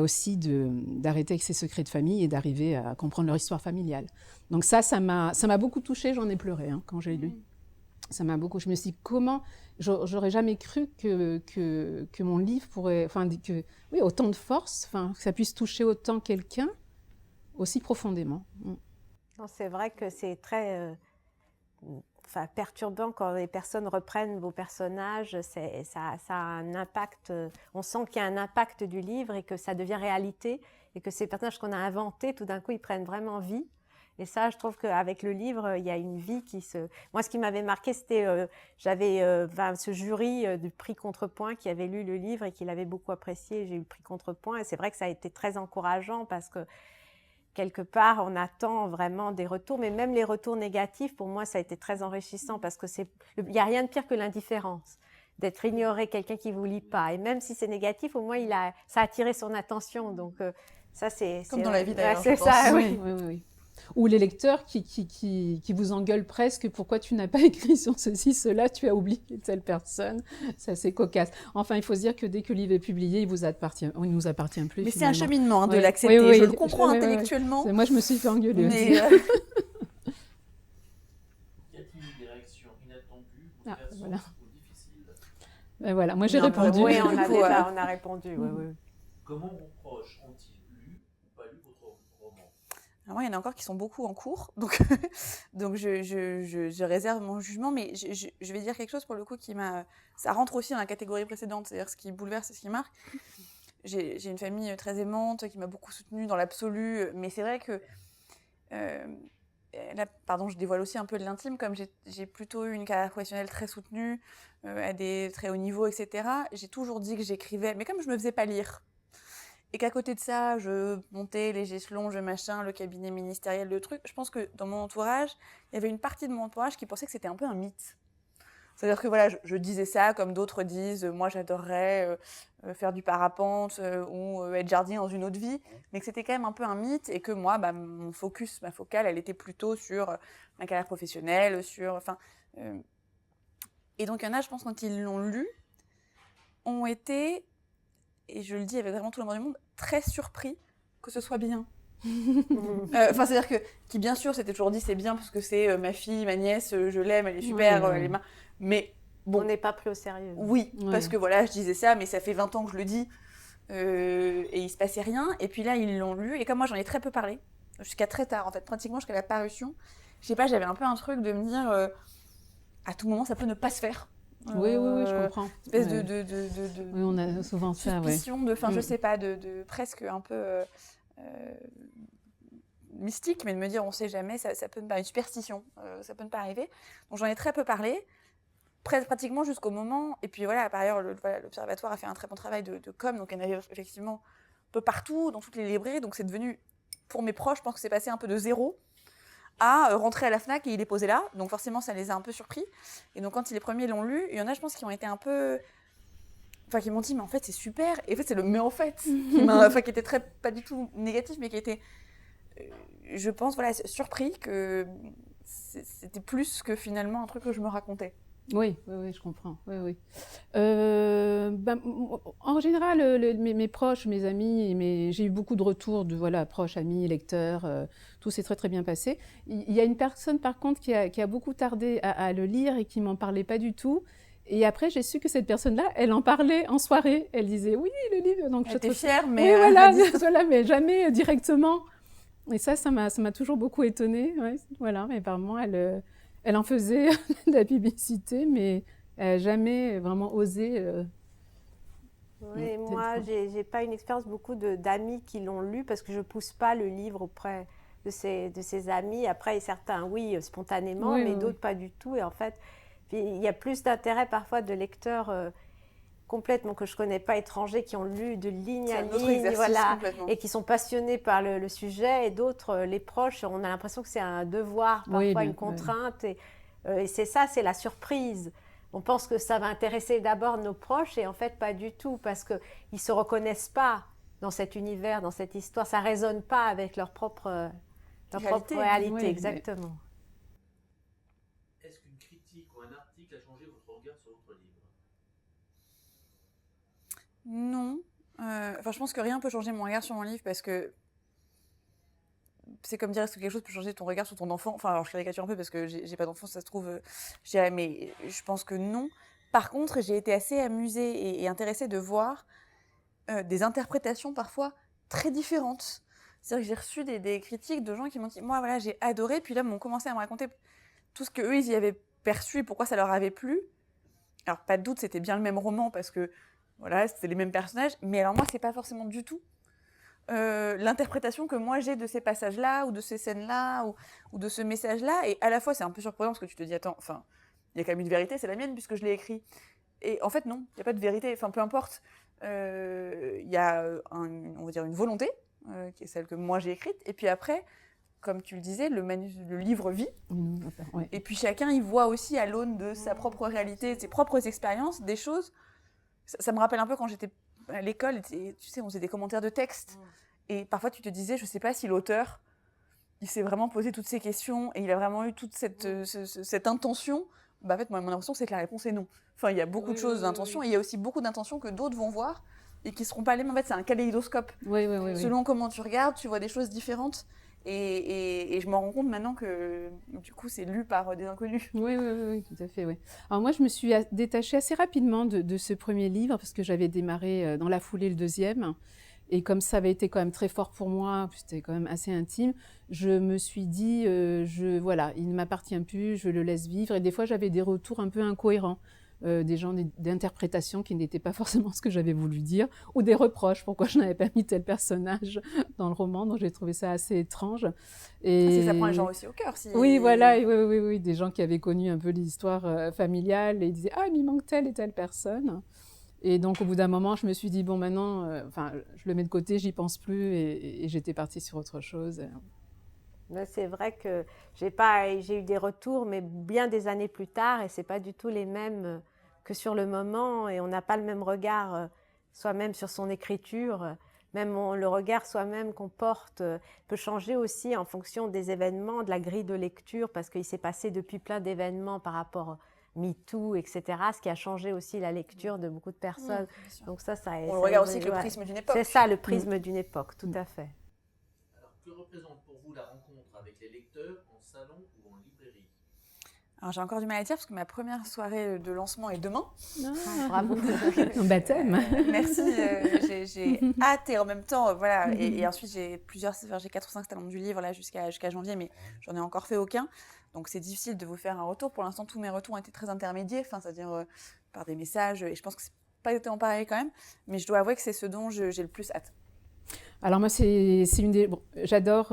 aussi d'arrêter avec ces secrets de famille et d'arriver à comprendre leur histoire familiale. Donc ça m'a beaucoup touchée, j'en ai pleuré quand j'ai lu. Ça m'a beaucoup. Je me suis dit, comment j'aurais jamais cru que mon livre pourrait, autant de force, que ça puisse toucher autant quelqu'un aussi profondément.
Non, c'est vrai que c'est très perturbant quand les personnes reprennent vos personnages. Ça a un impact. On sent qu'il y a un impact du livre et que ça devient réalité et que ces personnages qu'on a inventés, tout d'un coup, ils prennent vraiment vie. Et ça, je trouve qu'avec le livre, il y a une vie qui se... Moi, ce qui m'avait marqué, c'était... j'avais ce jury du prix Contrepoint qui avait lu le livre et qui l'avait beaucoup apprécié. J'ai eu le prix Contrepoint et c'est vrai que ça a été très encourageant parce que quelque part, on attend vraiment des retours. Mais même les retours négatifs, pour moi, ça a été très enrichissant parce que il n'y a rien de pire que l'indifférence. D'être ignoré, quelqu'un qui ne vous lit pas. Et même si c'est négatif, au moins, ça a attiré son attention. Donc, ça, c'est...
Comme dans la vie d'ailleurs,
c'est ça, oui.
Oui. Ou les lecteurs qui vous engueulent presque « Pourquoi tu n'as pas écrit sur ceci, cela, tu as oublié telle personne ?» C'est assez cocasse. Enfin, il faut se dire que dès que le livre est publié, il nous appartient plus.
Mais
finalement.
c'est un cheminement de
Ouais.
l'accepter.
Oui.
Je le comprends intellectuellement.
Moi, je me suis fait engueuler aussi.
Y a-t-il eu des réactions inattendues, bouleversantes ou difficiles?
Voilà, moi j'ai
Non,
répondu.
Oui, on a répondu. Oui.
Comment vos proches ont-ils lu ou pas lu votre roman?
Alors moi, il y en a encore qui sont beaucoup en cours, donc je réserve mon jugement, mais je vais dire quelque chose pour le coup ça rentre aussi dans la catégorie précédente, c'est-à-dire ce qui bouleverse et ce qui marque. J'ai une famille très aimante qui m'a beaucoup soutenue dans l'absolu, mais c'est vrai que là, pardon, je dévoile aussi un peu de l'intime, comme j'ai plutôt eu une carrière professionnelle très soutenue, à des très hauts niveaux, etc. J'ai toujours dit que j'écrivais, mais comme je me faisais pas lire, et qu'à côté de ça, je montais les échelons, le cabinet ministériel, le truc, je pense que dans mon entourage, il y avait une partie de mon entourage qui pensait que c'était un peu un mythe. C'est-à-dire que voilà, je disais ça comme d'autres disent, moi j'adorerais faire du parapente ou être jardinier dans une autre vie, mais que c'était quand même un peu un mythe et que moi, mon focus, ma focale, elle était plutôt sur ma carrière professionnelle, et donc il y en a, je pense, quand ils l'ont lu, ont été, et je le dis avec vraiment tout l'amour du monde, très surpris que ce soit bien. C'est-à-dire qui bien sûr s'était toujours dit c'est bien parce que c'est ma fille, ma nièce, je l'aime, elle est super,
Ouais.
elle est mais bon,
On n'est pas pris au sérieux.
oui, parce que voilà, je disais ça, mais ça fait 20 ans que je le dis, et il se passait rien. Et puis là, ils l'ont lu, et comme moi, j'en ai très peu parlé, jusqu'à très tard, en fait, pratiquement jusqu'à la parution, je sais pas, j'avais un peu un truc de me dire, à tout moment, ça peut ne pas se faire.
Oui, je comprends.
Espèce
Ouais.
de
Oui, on a souvent ça, ouais.
suspicion, je sais pas, de presque un peu mystique, mais de me dire, on sait jamais, ça peut ne pas, une superstition, ça peut ne pas arriver. Donc j'en ai très peu parlé. Pratiquement jusqu'au moment, et puis voilà, par ailleurs, l'Observatoire a fait un très bon travail de com, donc il y en avait effectivement un peu partout, dans toutes les librairies, donc c'est devenu, pour mes proches, je pense que c'est passé un peu de zéro à rentrer à la FNAC et il est posé là, donc forcément ça les a un peu surpris, et donc quand les premiers l'ont lu, il y en a je pense qui ont été un peu, qui m'ont dit mais en fait c'est super, et en fait c'est le mais en fait, qui était très, pas du tout négatif, mais qui était, je pense, surpris que c'était plus que finalement un truc que je me racontais.
Oui, je comprends. Oui. En général, mes proches, mes amis, j'ai eu beaucoup de retours de proches, amis, lecteurs. Tout s'est très très bien passé. Il y a une personne par contre qui a beaucoup tardé à le lire et qui m'en parlait pas du tout. Et après, j'ai su que cette personne-là, elle en parlait en soirée. Elle disait oui, le livre. Donc
elle était fière, mais
mais jamais directement. Et ça m'a toujours beaucoup étonnée. Ouais, voilà, mais apparemment, elle en faisait de la publicité, mais elle n'a jamais vraiment osé
Oui, moi, j'ai pas une expérience beaucoup d'amis qui l'ont lu parce que je pousse pas le livre auprès de ses amis. Après, certains, oui, spontanément,
Oui,
mais
oui,
d'autres pas du tout. Et en fait, il y a plus d'intérêt parfois de lecteurs complètement que je connais pas, étrangers, qui ont lu de ligne
C'est
à
un autre
ligne,
exercice
voilà,
complètement.
et qui sont passionnés par le sujet. Et d'autres, les proches, on a l'impression que c'est un devoir,
oui,
parfois
bien,
une contrainte. Et c'est ça, c'est la surprise. On pense que ça va intéresser d'abord nos proches et en fait pas du tout parce qu'ils ne se reconnaissent pas dans cet univers, dans cette histoire. Ça ne résonne pas avec leur propre réalité.
Oui,
Exactement.
Est-ce qu'une critique ou un article a changé votre regard sur votre livre?
Non. Enfin, je pense que rien peut changer mon regard sur mon livre parce que c'est comme dire est-ce que quelque chose peut changer ton regard sur ton enfant. Enfin, alors je caricature un peu parce que j'ai pas d'enfant, ça se trouve, je dirais, mais je pense que non. Par contre, j'ai été assez amusée et intéressée de voir des interprétations parfois très différentes. C'est-à-dire que j'ai reçu des critiques de gens qui m'ont dit moi voilà j'ai adoré, puis là m'ont commencé à me raconter tout ce qu'eux ils y avaient perçu et pourquoi ça leur avait plu. Alors pas de doute c'était bien le même roman parce que voilà c'était les mêmes personnages, mais alors moi c'est pas forcément du tout l'interprétation que moi j'ai de ces passages-là ou de ces scènes-là ou de ce message-là, et à la fois c'est un peu surprenant parce que tu te dis attends, enfin il y a quand même une vérité, c'est la mienne puisque je l'ai écrit. Et en fait, non, il n'y a pas de vérité. Enfin, peu importe. Il y a on va dire une volonté, qui est celle que moi j'ai écrite. Et puis après, comme tu le disais, le livre vit.
ouais.
Et puis chacun y voit aussi à l'aune de sa propre réalité, de ses propres expériences, des choses. Ça me rappelle un peu quand j'étais à l'école, tu sais, on faisait des commentaires de texte. Et parfois, tu te disais, je ne sais pas si l'auteur, il s'est vraiment posé toutes ces questions et il a vraiment eu toute cette intention. Bah, en fait, moi, mon impression, c'est que la réponse est non. Enfin, il y a beaucoup de choses d'intention et il y a aussi beaucoup d'intentions que d'autres vont voir et qui ne seront pas les mêmes. En fait, c'est un kaléidoscope.
Oui.
Selon comment tu regardes, tu vois des choses différentes. Et je me rends compte maintenant que, du coup, c'est lu par des inconnus.
Oui, tout à fait, oui. Alors moi, je me suis détachée assez rapidement de ce premier livre parce que j'avais démarré dans la foulée le deuxième. Et comme ça avait été quand même très fort pour moi, c'était quand même assez intime, je me suis dit, voilà, il ne m'appartient plus, je le laisse vivre. Et des fois, j'avais des retours un peu incohérents, des gens d'interprétations qui n'étaient pas forcément ce que j'avais voulu dire, ou des reproches, pourquoi je n'avais pas mis tel personnage dans le roman. Donc j'ai trouvé ça assez étrange.
Et ça prend les gens aussi au cœur.
Oui, voilà, oui, des gens qui avaient connu un peu l'histoire familiale et ils disaient « Ah, il me manque telle et telle personne ». Et donc, au bout d'un moment, je me suis dit, bon, maintenant, je le mets de côté, j'y pense plus, et j'étais partie sur autre chose.
Mais c'est vrai que j'ai eu des retours, mais bien des années plus tard, et c'est pas du tout les mêmes que sur le moment, et on n'a pas le même regard soi-même sur son écriture. Même le regard soi-même qu'on porte peut changer aussi en fonction des événements, de la grille de lecture, parce qu'il s'est passé depuis plein d'événements par rapport MeToo, etc., ce qui a changé aussi la lecture de beaucoup de personnes. Donc ça
on le regarde aussi avec le prisme d'une époque.
C'est ça, le prisme d'une époque, tout à fait.
Alors, que représente pour vous la rencontre avec les lecteurs en salon ou en librairie?
Alors j'ai encore du mal à dire parce que ma première soirée de lancement est demain.
Bravo.
Un baptême.
Merci, j'ai hâte et en même temps, voilà. Et ensuite j'ai 4 ou 5 salons du livre là jusqu'à janvier, mais j'en ai encore fait aucun. Donc c'est difficile de vous faire un retour. Pour l'instant, tous mes retours ont été très intermédiaires, c'est-à-dire par des messages. Et je pense que c'est pas exactement pareil quand même. Mais je dois avouer que c'est ce dont j'ai le plus hâte.
Alors moi, c'est une des... Bon, j'adore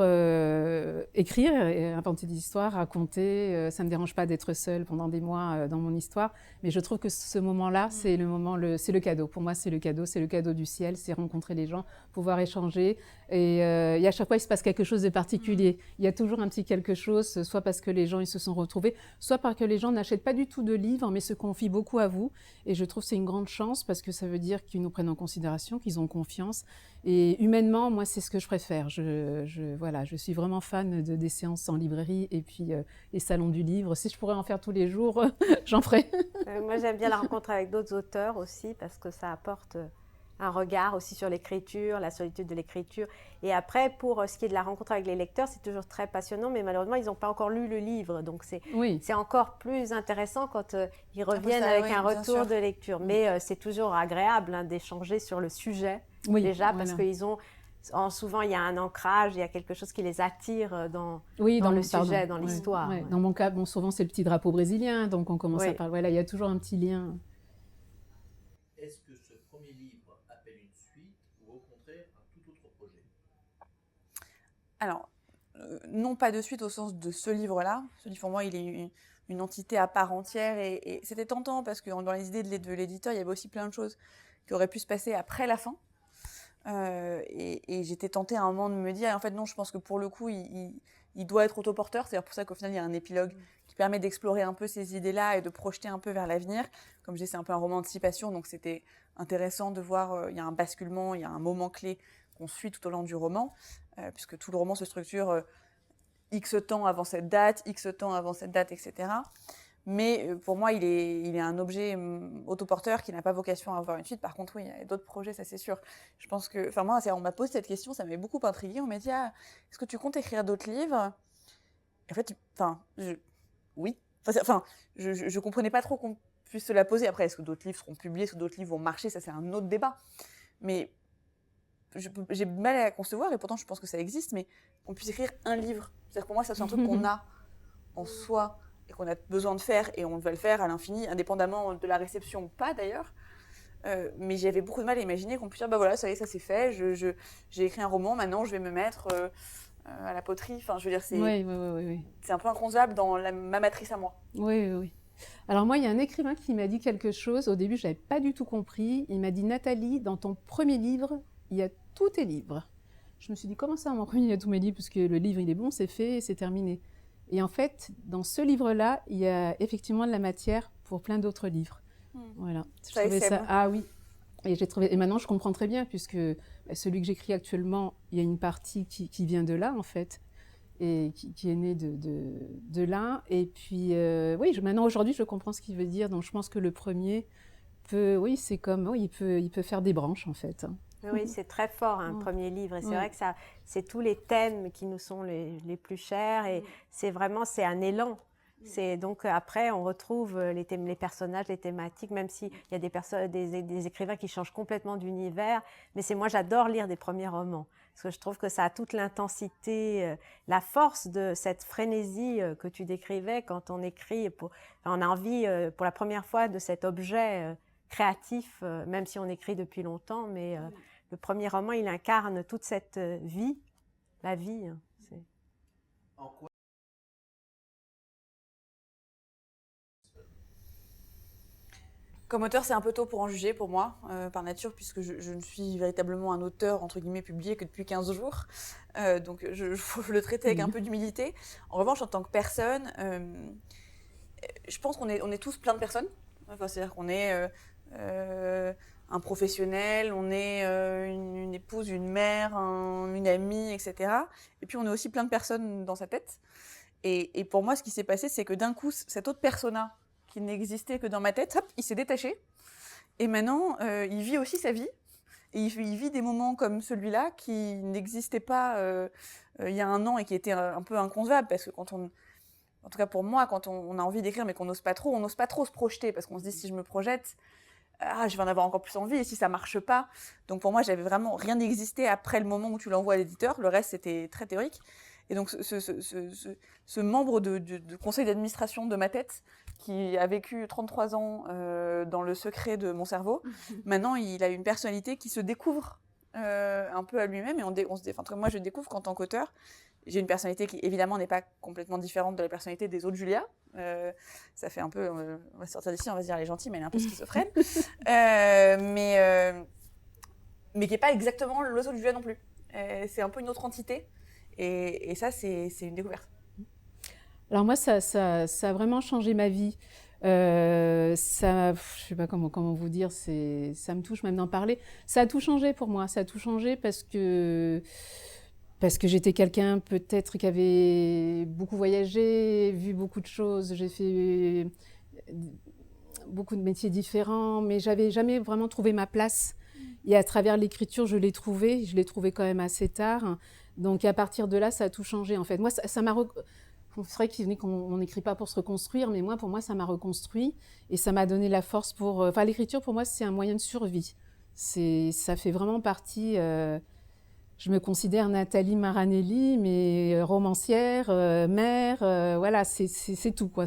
écrire, inventer des histoires, raconter. Ça ne me dérange pas d'être seule pendant des mois dans mon histoire. Mais je trouve que ce moment-là, c'est le cadeau. Pour moi, c'est le cadeau du ciel. C'est rencontrer les gens, pouvoir échanger. Et à chaque fois, il se passe quelque chose de particulier. Il y a toujours un petit quelque chose, soit parce que les gens ils se sont retrouvés, soit parce que les gens n'achètent pas du tout de livres, mais se confient beaucoup à vous. Et je trouve que c'est une grande chance parce que ça veut dire qu'ils nous prennent en considération, qu'ils ont confiance. Et humainement, moi, c'est ce que je préfère. Je suis vraiment fan des séances en librairie et puis les salons du livre. Si je pourrais en faire tous les jours, j'en ferais.
Moi, j'aime bien la rencontre avec d'autres auteurs aussi parce que ça apporte un regard aussi sur l'écriture, la solitude de l'écriture. Et après, pour ce qui est de la rencontre avec les lecteurs, c'est toujours très passionnant, mais malheureusement, ils n'ont pas encore lu le livre. Donc, c'est encore plus intéressant quand ils reviennent avec un retour de lecture. Mais c'est toujours agréable d'échanger sur le sujet, déjà, parce qu'ils ont... souvent, il y a un ancrage, il y a quelque chose qui les attire dans le sujet, dans l'histoire.
Ouais. Dans mon cas, souvent, c'est le petit drapeau brésilien, donc on commence à parler. Voilà, il y a toujours un petit lien.
Est-ce que ce premier livre
Alors, non, pas de suite au sens de ce livre-là. Ce livre, pour moi, il est une entité à part entière et c'était tentant parce que dans les idées de l'éditeur, il y avait aussi plein de choses qui auraient pu se passer après la fin. Et j'étais tentée à un moment de me dire, en fait, non, je pense que pour le coup, il doit être autoporteur. C'est pour ça qu'au final, il y a un épilogue qui permet d'explorer un peu ces idées-là et de projeter un peu vers l'avenir. Comme je dis, c'est un peu un roman d'anticipation, donc c'était intéressant de voir, il y a un basculement, il y a un moment clé qu'on suit tout au long du roman, puisque tout le roman se structure X temps avant cette date, etc. Mais pour moi, il est un objet autoporteur qui n'a pas vocation à avoir une suite. Par contre, oui, il y a d'autres projets, ça c'est sûr. Je pense que, enfin moi, on m'a posé cette question, ça m'avait beaucoup intriguée. On m'a dit, ah, est-ce que tu comptes écrire d'autres livres? Et en fait, oui. Enfin, je comprenais pas trop qu'on puisse se la poser. Après, est-ce que d'autres livres seront publiés, est-ce que d'autres livres vont marcher? Ça, c'est un autre débat. Mais j'ai mal à concevoir, et pourtant je pense que ça existe, mais qu'on puisse écrire un livre. C'est-à-dire que pour moi, ça c'est un truc qu'on a en soi et qu'on a besoin de faire, et on va le faire à l'infini, indépendamment de la réception ou pas d'ailleurs. Mais j'avais beaucoup de mal à imaginer qu'on puisse dire, bah voilà, ça y est, ça c'est fait, j'ai écrit un roman, maintenant je vais me mettre à la poterie. Enfin, je veux dire, c'est un peu inconcevable dans ma matrice à moi.
Oui. Alors moi, il y a un écrivain qui m'a dit quelque chose. Au début, je n'avais pas du tout compris. Il m'a dit, Nathalie, dans ton premier livre, il y a tous tes livres. Je me suis dit, comment ça, mon premier, il y a tous mes livres? Parce que le livre, il est bon, c'est fait, c'est terminé. Et en fait, dans ce livre-là, il y a effectivement de la matière pour plein d'autres livres. Voilà. Je trouvais ça. Ah oui. Et maintenant, je comprends très bien, puisque celui que j'écris actuellement, il y a une partie qui vient de là, en fait, et qui est née de là. Et puis, maintenant, aujourd'hui, je comprends ce qu'il veut dire. Donc, je pense que le premier c'est comme, il peut faire des branches, en fait.
Oui, c'est très fort, un premier livre. Et c'est vrai que c'est tous les thèmes qui nous sont les plus chers. Et c'est un élan. Donc après, on retrouve les personnages, les thématiques, même s'il y a des écrivains qui changent complètement d'univers. Mais moi, j'adore lire des premiers romans. Parce que je trouve que ça a toute l'intensité, la force de cette frénésie que tu décrivais quand on écrit. On a envie, pour la première fois, de cet objet créatif, même si on écrit depuis longtemps. Mais le premier roman, il incarne toute cette vie, la vie.
En quoi
Comme auteur, c'est un peu tôt pour en juger, pour moi, par nature, puisque je ne suis véritablement un auteur, entre guillemets, publié que depuis 15 jours. Donc, faut le traiter avec un peu d'humilité. En revanche, en tant que personne, je pense qu'on est tous plein de personnes. Enfin, c'est-à-dire qu'on est un professionnel, on est une épouse, une mère, une amie, etc. Et puis, on est aussi plein de personnes dans sa tête. Et pour moi, ce qui s'est passé, c'est que d'un coup, cet autre persona qui n'existait que dans ma tête, hop, il s'est détaché. Et maintenant, il vit aussi sa vie. Et il vit des moments comme celui-là qui n'existaient pas il y a un an et qui étaient un peu inconcevables. Parce que en tout cas pour moi, quand on a envie d'écrire mais qu'on n'ose pas trop se projeter. Parce qu'on se dit, si je me projette, je vais en avoir encore plus envie. Et si ça marche pas. Donc pour moi, j'avais vraiment rien n'existait après le moment où tu l'envoies à l'éditeur. Le reste, c'était très théorique. Et donc, ce membre de conseil d'administration de ma tête, qui a vécu 33 ans dans le secret de mon cerveau, maintenant, il a une personnalité qui se découvre un peu à lui-même. Et enfin, moi, je découvre qu'en tant qu'auteur, j'ai une personnalité qui, évidemment, n'est pas complètement différente de la personnalité des autres Julia. Ça fait un peu... on va sortir d'ici, on va se dire, elle est gentille, mais elle est un peu schizophrène. Mais qui n'est pas exactement l'autre Julia non plus. C'est un peu une autre entité. Et ça, c'est une découverte.
Alors moi, ça a vraiment changé ma vie. Je sais pas comment vous dire, ça me touche même d'en parler. Ça a tout changé pour moi. Ça a tout changé parce que j'étais quelqu'un peut-être qui avait beaucoup voyagé, vu beaucoup de choses. J'ai fait beaucoup de métiers différents, mais j'avais jamais vraiment trouvé ma place. Et à travers l'écriture, je l'ai trouvée quand même assez tard. Donc à partir de là, ça a tout changé en fait. Moi, ça m'a... C'est vrai qu'on n'écrit pas pour se reconstruire, mais pour moi, ça m'a reconstruit et ça m'a donné la force pour... Enfin, l'écriture, pour moi, c'est un moyen de survie. Ça fait vraiment partie... je me considère Nathalie Maranelli, mais romancière, mère, voilà, c'est tout, quoi.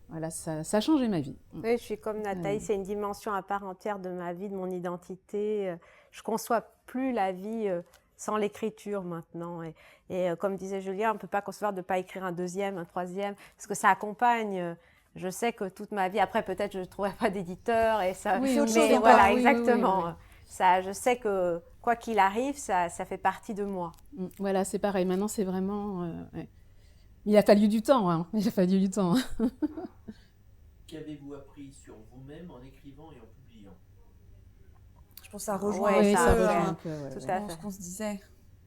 Voilà, ça a changé ma vie.
Oui, je suis comme Nathalie, c'est une dimension à part entière de ma vie, de mon identité. Je ne conçois plus la vie sans l'écriture maintenant. Et comme disait Julien, on ne peut pas concevoir de ne pas écrire un deuxième, un troisième, parce que ça accompagne. Je sais que toute ma vie, après peut-être je ne trouverai pas d'éditeur, et ça,
Oui,
c'est autre
mais
chose
voilà,
encore.
Oui,
exactement.
oui, oui, oui.
Ça, je sais que quoi qu'il arrive, ça fait partie de moi.
Voilà, c'est pareil. Maintenant, c'est vraiment... ouais. Il a fallu du temps, hein. Il a fallu du temps.
Qu'avez-vous appris sur vous-même en écrivant et en publiant?
Je pense que ça rejoint
Ouais,
Oui,
un
ça
peu
rejoint
hein,
un peu. Ouais,
tout
ouais.
à fait.
ce qu'on se disait.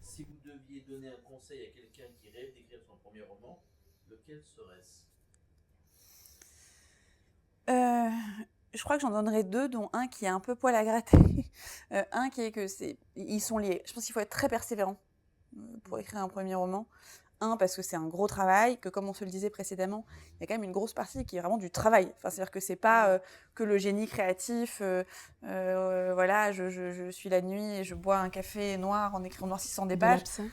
Si vous deviez donner un conseil à quelqu'un qui rêve d'écrire son premier roman, lequel serait-ce?
Je crois que j'en donnerais deux, dont un qui est un peu poil à gratter. Un qui est que ils sont liés. Je pense qu'il faut être très persévérant pour écrire un premier roman. Un, parce que c'est un gros travail, que comme on se le disait précédemment, il y a quand même une grosse partie qui est vraiment du travail. Enfin, c'est-à-dire que c'est pas que le génie créatif, voilà, je suis la nuit et je bois un café noir en écrivant noircissant des
De
pages.
l'absinthe.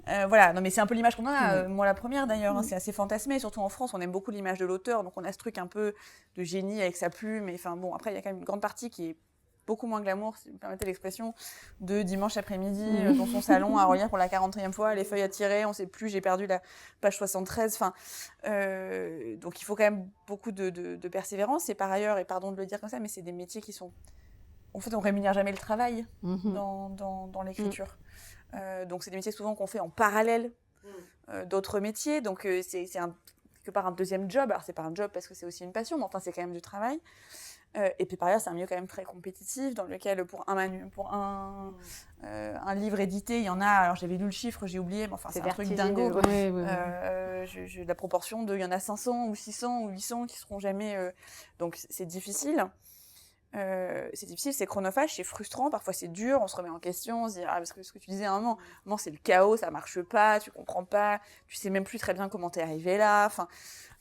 Voilà, non mais c'est un peu l'image qu'on en a,
Ouais.
moi la première d'ailleurs, hein, c'est assez fantasmé, surtout en France, on aime beaucoup l'image de l'auteur, donc on a ce truc un peu de génie avec sa plume, et enfin bon, après il y a quand même une grande partie qui est beaucoup moins glamour, si vous me permettez l'expression, de dimanche après-midi dans son salon à relire pour la 40e fois, les feuilles à tirer, on sait plus, j'ai perdu la page 73, enfin, donc il faut quand même beaucoup de persévérance, et par ailleurs, et pardon de le dire comme ça, mais c'est des métiers qui sont, en fait on rémunère jamais le travail dans l'écriture. Donc c'est des métiers souvent qu'on fait en parallèle d'autres métiers, donc c'est quelque part un deuxième job. Alors c'est pas un job parce que c'est aussi une passion, mais enfin c'est quand même du travail. Et puis par ailleurs c'est un milieu quand même très compétitif dans lequel pour un livre édité, il y en a, alors j'avais lu le chiffre, j'ai oublié, mais enfin c'est un truc dingo.
Ouais, ouais,
J'ai la proportion de, il y en a 500 ou 600 ou 800 qui seront jamais... donc c'est difficile. C'est chronophage, c'est frustrant, parfois c'est dur, on se remet en question, on se dit parce que ce que tu disais à un moment c'est le chaos, ça marche pas, tu comprends pas, tu sais même plus très bien comment t'es arrivé là, enfin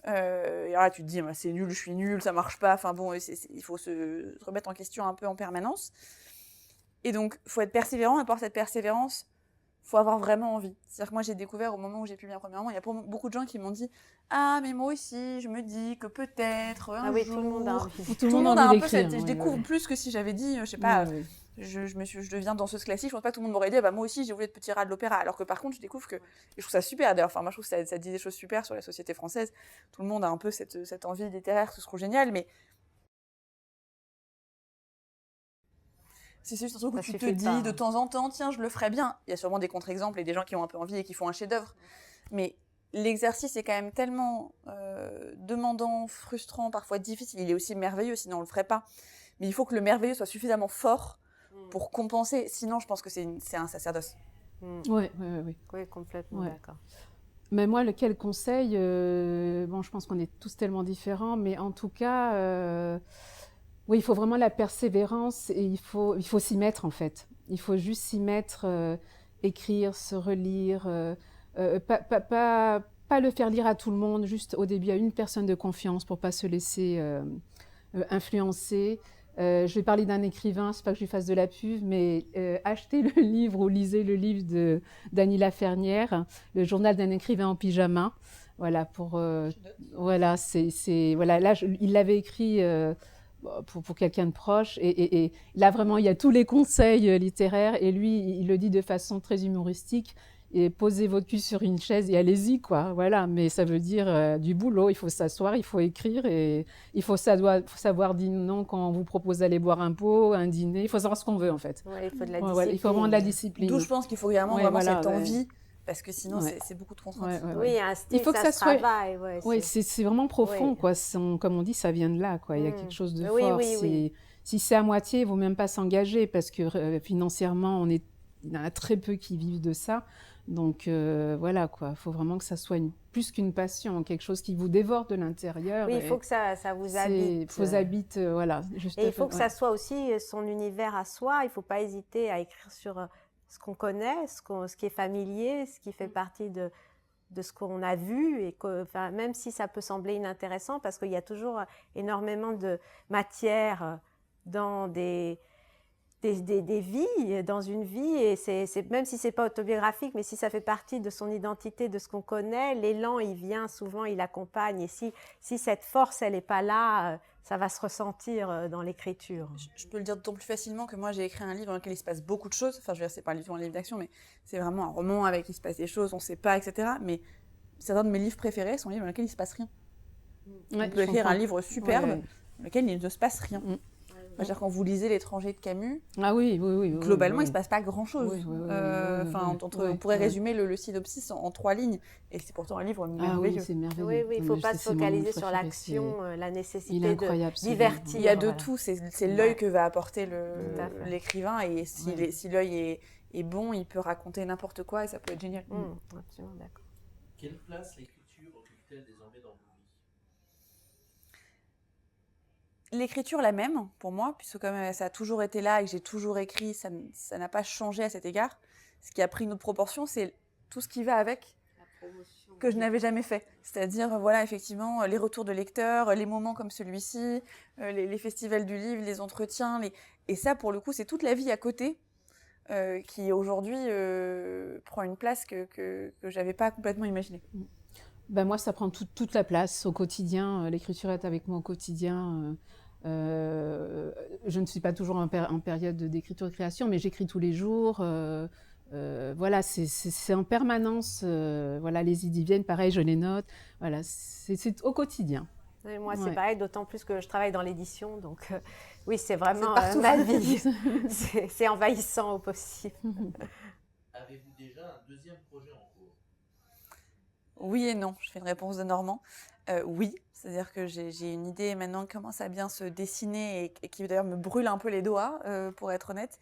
et là tu te dis c'est nul, je suis nul, ça marche pas, enfin bon il faut se remettre en question un peu en permanence, et donc faut être persévérant, et pour cette persévérance faut avoir vraiment envie. C'est-à-dire que moi, j'ai découvert au moment où j'ai publié un premier roman, il y a beaucoup de gens qui m'ont dit « Ah, mais moi aussi, je me dis que peut-être un jour... »
Tout le monde a envie.
Tout le monde a
un
envie
peu
d'écrire.
je découvre plus que si j'avais dit, je sais pas, je deviens danseuse classique, je pense pas que tout le monde m'aurait dit « Bah moi aussi, j'ai voulu être petit rat de l'opéra. » Alors que par contre, je découvre que... Et je trouve ça super, d'ailleurs. Enfin, moi, je trouve que ça dit des choses super sur la société française. Tout le monde a un peu cette envie littéraire, ce serait génial, mais... C'est juste un truc où tu te dis de temps en temps, tiens, je le ferais bien. Il y a sûrement des contre-exemples et des gens qui ont un peu envie et qui font un chef-d'œuvre. Mais l'exercice est quand même tellement demandant, frustrant, parfois difficile. Il est aussi merveilleux, sinon on ne le ferait pas. Mais il faut que le merveilleux soit suffisamment fort pour compenser. Sinon, je pense que c'est un sacerdoce.
Oui,
complètement d'accord.
Mais moi, lequel conseil bon, je pense qu'on est tous tellement différents, mais en tout cas... Oui, il faut vraiment la persévérance et il faut s'y mettre en fait. Il faut juste s'y mettre, écrire, se relire, pas le faire lire à tout le monde, juste au début à une personne de confiance pour pas se laisser influencer. Je vais parler d'un écrivain, c'est pas que je lui fasse de la pub, mais achetez le livre ou lisez le livre d'Annie Lafernière, Le journal d'un écrivain en pyjama. Voilà, voilà, voilà, là, il l'avait écrit... pour quelqu'un de proche, et là vraiment il y a tous les conseils littéraires, et lui il le dit de façon très humoristique, et posez votre cul sur une chaise et allez-y quoi, voilà, mais ça veut dire du boulot, il faut s'asseoir, il faut écrire, et il faut savoir dire non quand on vous propose d'aller boire un pot, un dîner, il faut savoir ce qu'on veut en fait.
Ouais, il faut de la discipline.
Voilà, il faut vraiment de la discipline.
D'où je pense qu'il faut vraiment cette envie, parce que sinon c'est beaucoup de contraintes.
Oui, il y a un style,
il faut que ça
soit...
travaille. Oui, c'est vraiment profond, quoi. Comme on dit, ça vient de là, quoi. Il y a quelque chose de fort. Si c'est à moitié, il ne vaut même pas s'engager, parce que financièrement, il y en a très peu qui vivent de ça. Donc voilà, quoi. Il faut vraiment que ça soit plus qu'une passion, quelque chose qui vous dévore de l'intérieur.
Oui, il faut que ça vous habite.
Vous habite, voilà.
Et il faut que ça soit aussi son univers à soi. Il ne faut pas hésiter à écrire sur ce qu'on connaît, ce qui est familier, ce qui fait partie de ce qu'on a vu, et même si ça peut sembler inintéressant, parce qu'il y a toujours énormément de matière dans des vies, dans une vie, et même si c'est pas autobiographique, mais si ça fait partie de son identité, de ce qu'on connaît, l'élan il vient souvent, il accompagne, et si cette force elle est pas là, ça va se ressentir dans l'écriture.
Je peux le dire d'autant plus facilement que moi j'ai écrit un livre dans lequel il se passe beaucoup de choses. Enfin, je veux dire, c'est pas un livre d'action, mais c'est vraiment un roman avec il se passe des choses, on sait pas, etc. Mais certains de mes livres préférés sont des livres dans lesquels il se passe rien.
Ouais,
On peut écrire un livre superbe
Ouais.
dans lequel il ne se passe rien.
Mm.
C'est-à-dire quand vous lisez L'étranger de Camus,
Ah oui,
globalement
oui.
il se passe pas grand-chose.
Oui,
On pourrait résumer le synopsis en 3 lignes, et c'est pourtant un livre
Ah oui,
merveilleux.
c'est merveilleux.
Oui, il ne faut pas se focaliser sur l'action, la
Il est
nécessité
incroyable,
de
ce
divertir.
Il y a de
voilà.
tout, c'est l'œil que va apporter
Tout à fait.
l'écrivain, et si l'œil est bon, il peut raconter n'importe quoi et ça peut être génial.
Absolument d'accord.
Quelle place l'écriture occupe-t-elle désormais dans vos vies?
L'écriture la même pour moi, puisque comme ça a toujours été là et que j'ai toujours écrit, ça n'a pas changé à cet égard. Ce qui a pris une autre proportion, c'est tout ce qui va avec, que je n'avais jamais fait. C'est-à-dire, voilà, effectivement, les retours de lecteurs, les moments comme celui-ci, les festivals du livre, les entretiens. Et ça, pour le coup, c'est toute la vie à côté qui, aujourd'hui, prend une place que je n'avais pas complètement imaginée.
Ben moi, ça prend toute la place au quotidien. L'écriture est avec moi au quotidien. Je ne suis pas toujours en période d'écriture et de création, mais j'écris tous les jours. Voilà, c'est en permanence. Voilà, les idées viennent, pareil, je les note. Voilà, c'est au quotidien.
Et moi, c'est
Ouais.
pareil, d'autant plus que je travaille dans l'édition. Donc, oui, c'est vraiment
C'est partout.
ma vie. C'est envahissant au possible.
Avez-vous déjà un deuxième projet en cours?
Oui et non, je fais une réponse de Normand. Oui, c'est-à-dire que j'ai une idée maintenant qui commence à bien se dessiner et qui d'ailleurs me brûle un peu les doigts, pour être honnête,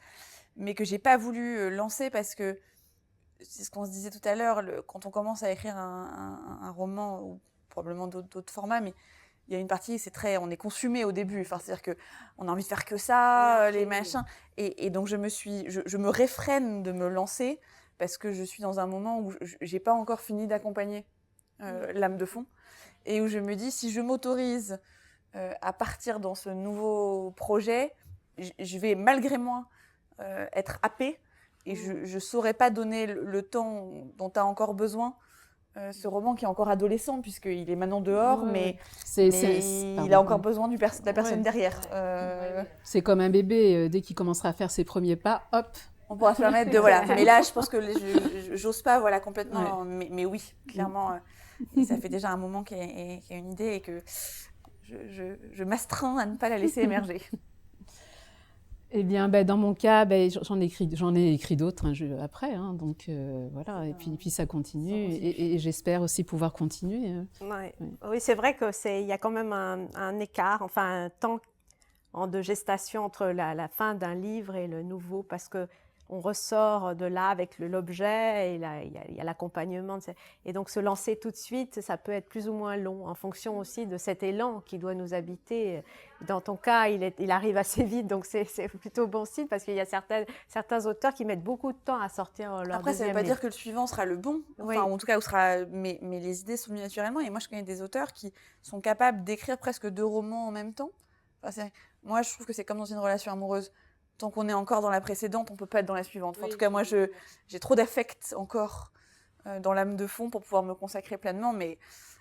mais que j'ai pas voulu lancer parce que c'est ce qu'on se disait tout à l'heure, quand on commence à écrire un roman ou probablement d'autres formats, mais il y a une partie, on est consumé au début, enfin, c'est-à-dire qu'on a envie de faire que ça, les machins, et donc je me réfrène de me lancer parce que je suis dans un moment où j'ai pas encore fini d'accompagner l'âme de fond, et où je me dis, si je m'autorise à partir dans ce nouveau projet, je vais malgré moi être happée, et je ne saurais pas donner le temps dont tu as encore besoin. Ce roman qui est encore adolescent, puisqu'il est maintenant dehors, mais il a encore besoin de la personne derrière.
C'est comme un bébé, dès qu'il commencera à faire ses premiers pas, hop.
On pourra se permettre de... Voilà. Mais là, je pense que j'ose pas complètement, mais oui, clairement. Et ça fait déjà un moment qu'il y a une idée et que je m'astreins à ne pas la laisser émerger.
Eh bien, dans mon cas, j'en ai écrit d'autres après, hein, donc voilà. Et puis ça continue, et j'espère aussi pouvoir continuer.
Ouais. Oui, c'est vrai qu'il y a quand même un écart, enfin un temps de gestation entre la fin d'un livre et le nouveau, parce que on ressort de là avec l'objet, et il y a l'accompagnement. Et donc se lancer tout de suite, ça peut être plus ou moins long, en fonction aussi de cet élan qui doit nous habiter. Dans ton cas, il arrive assez vite, donc c'est plutôt bon signe, parce qu'il y a certains auteurs qui mettent beaucoup de temps à sortir leur
Après, ça ne veut pas
livre.
dire que le suivant sera le bon,
Oui.
enfin, en tout cas, mais les idées sont venues naturellement. Et moi, je connais des auteurs qui sont capables d'écrire presque 2 romans en même temps. Enfin, moi, je trouve que c'est comme dans une relation amoureuse. Tant qu'on est encore dans la précédente, on ne peut pas être dans la suivante. Enfin, en tout cas, moi, j'ai trop d'affect encore dans l'âme de fond pour pouvoir me consacrer pleinement. Mais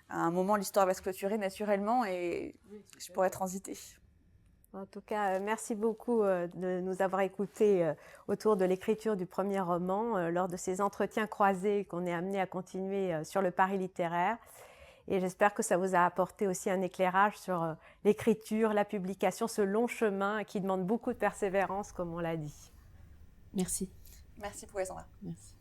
à un moment, l'histoire va se clôturer naturellement et je pourrais transiter.
En tout cas, merci beaucoup de nous avoir écoutés autour de l'écriture du premier roman, lors de ces entretiens croisés qu'on est amené à continuer sur le pari littéraire. Et j'espère que ça vous a apporté aussi un éclairage sur l'écriture, la publication, ce long chemin qui demande beaucoup de persévérance, comme on l'a dit.
Merci.
Merci pour Sandra.
Merci.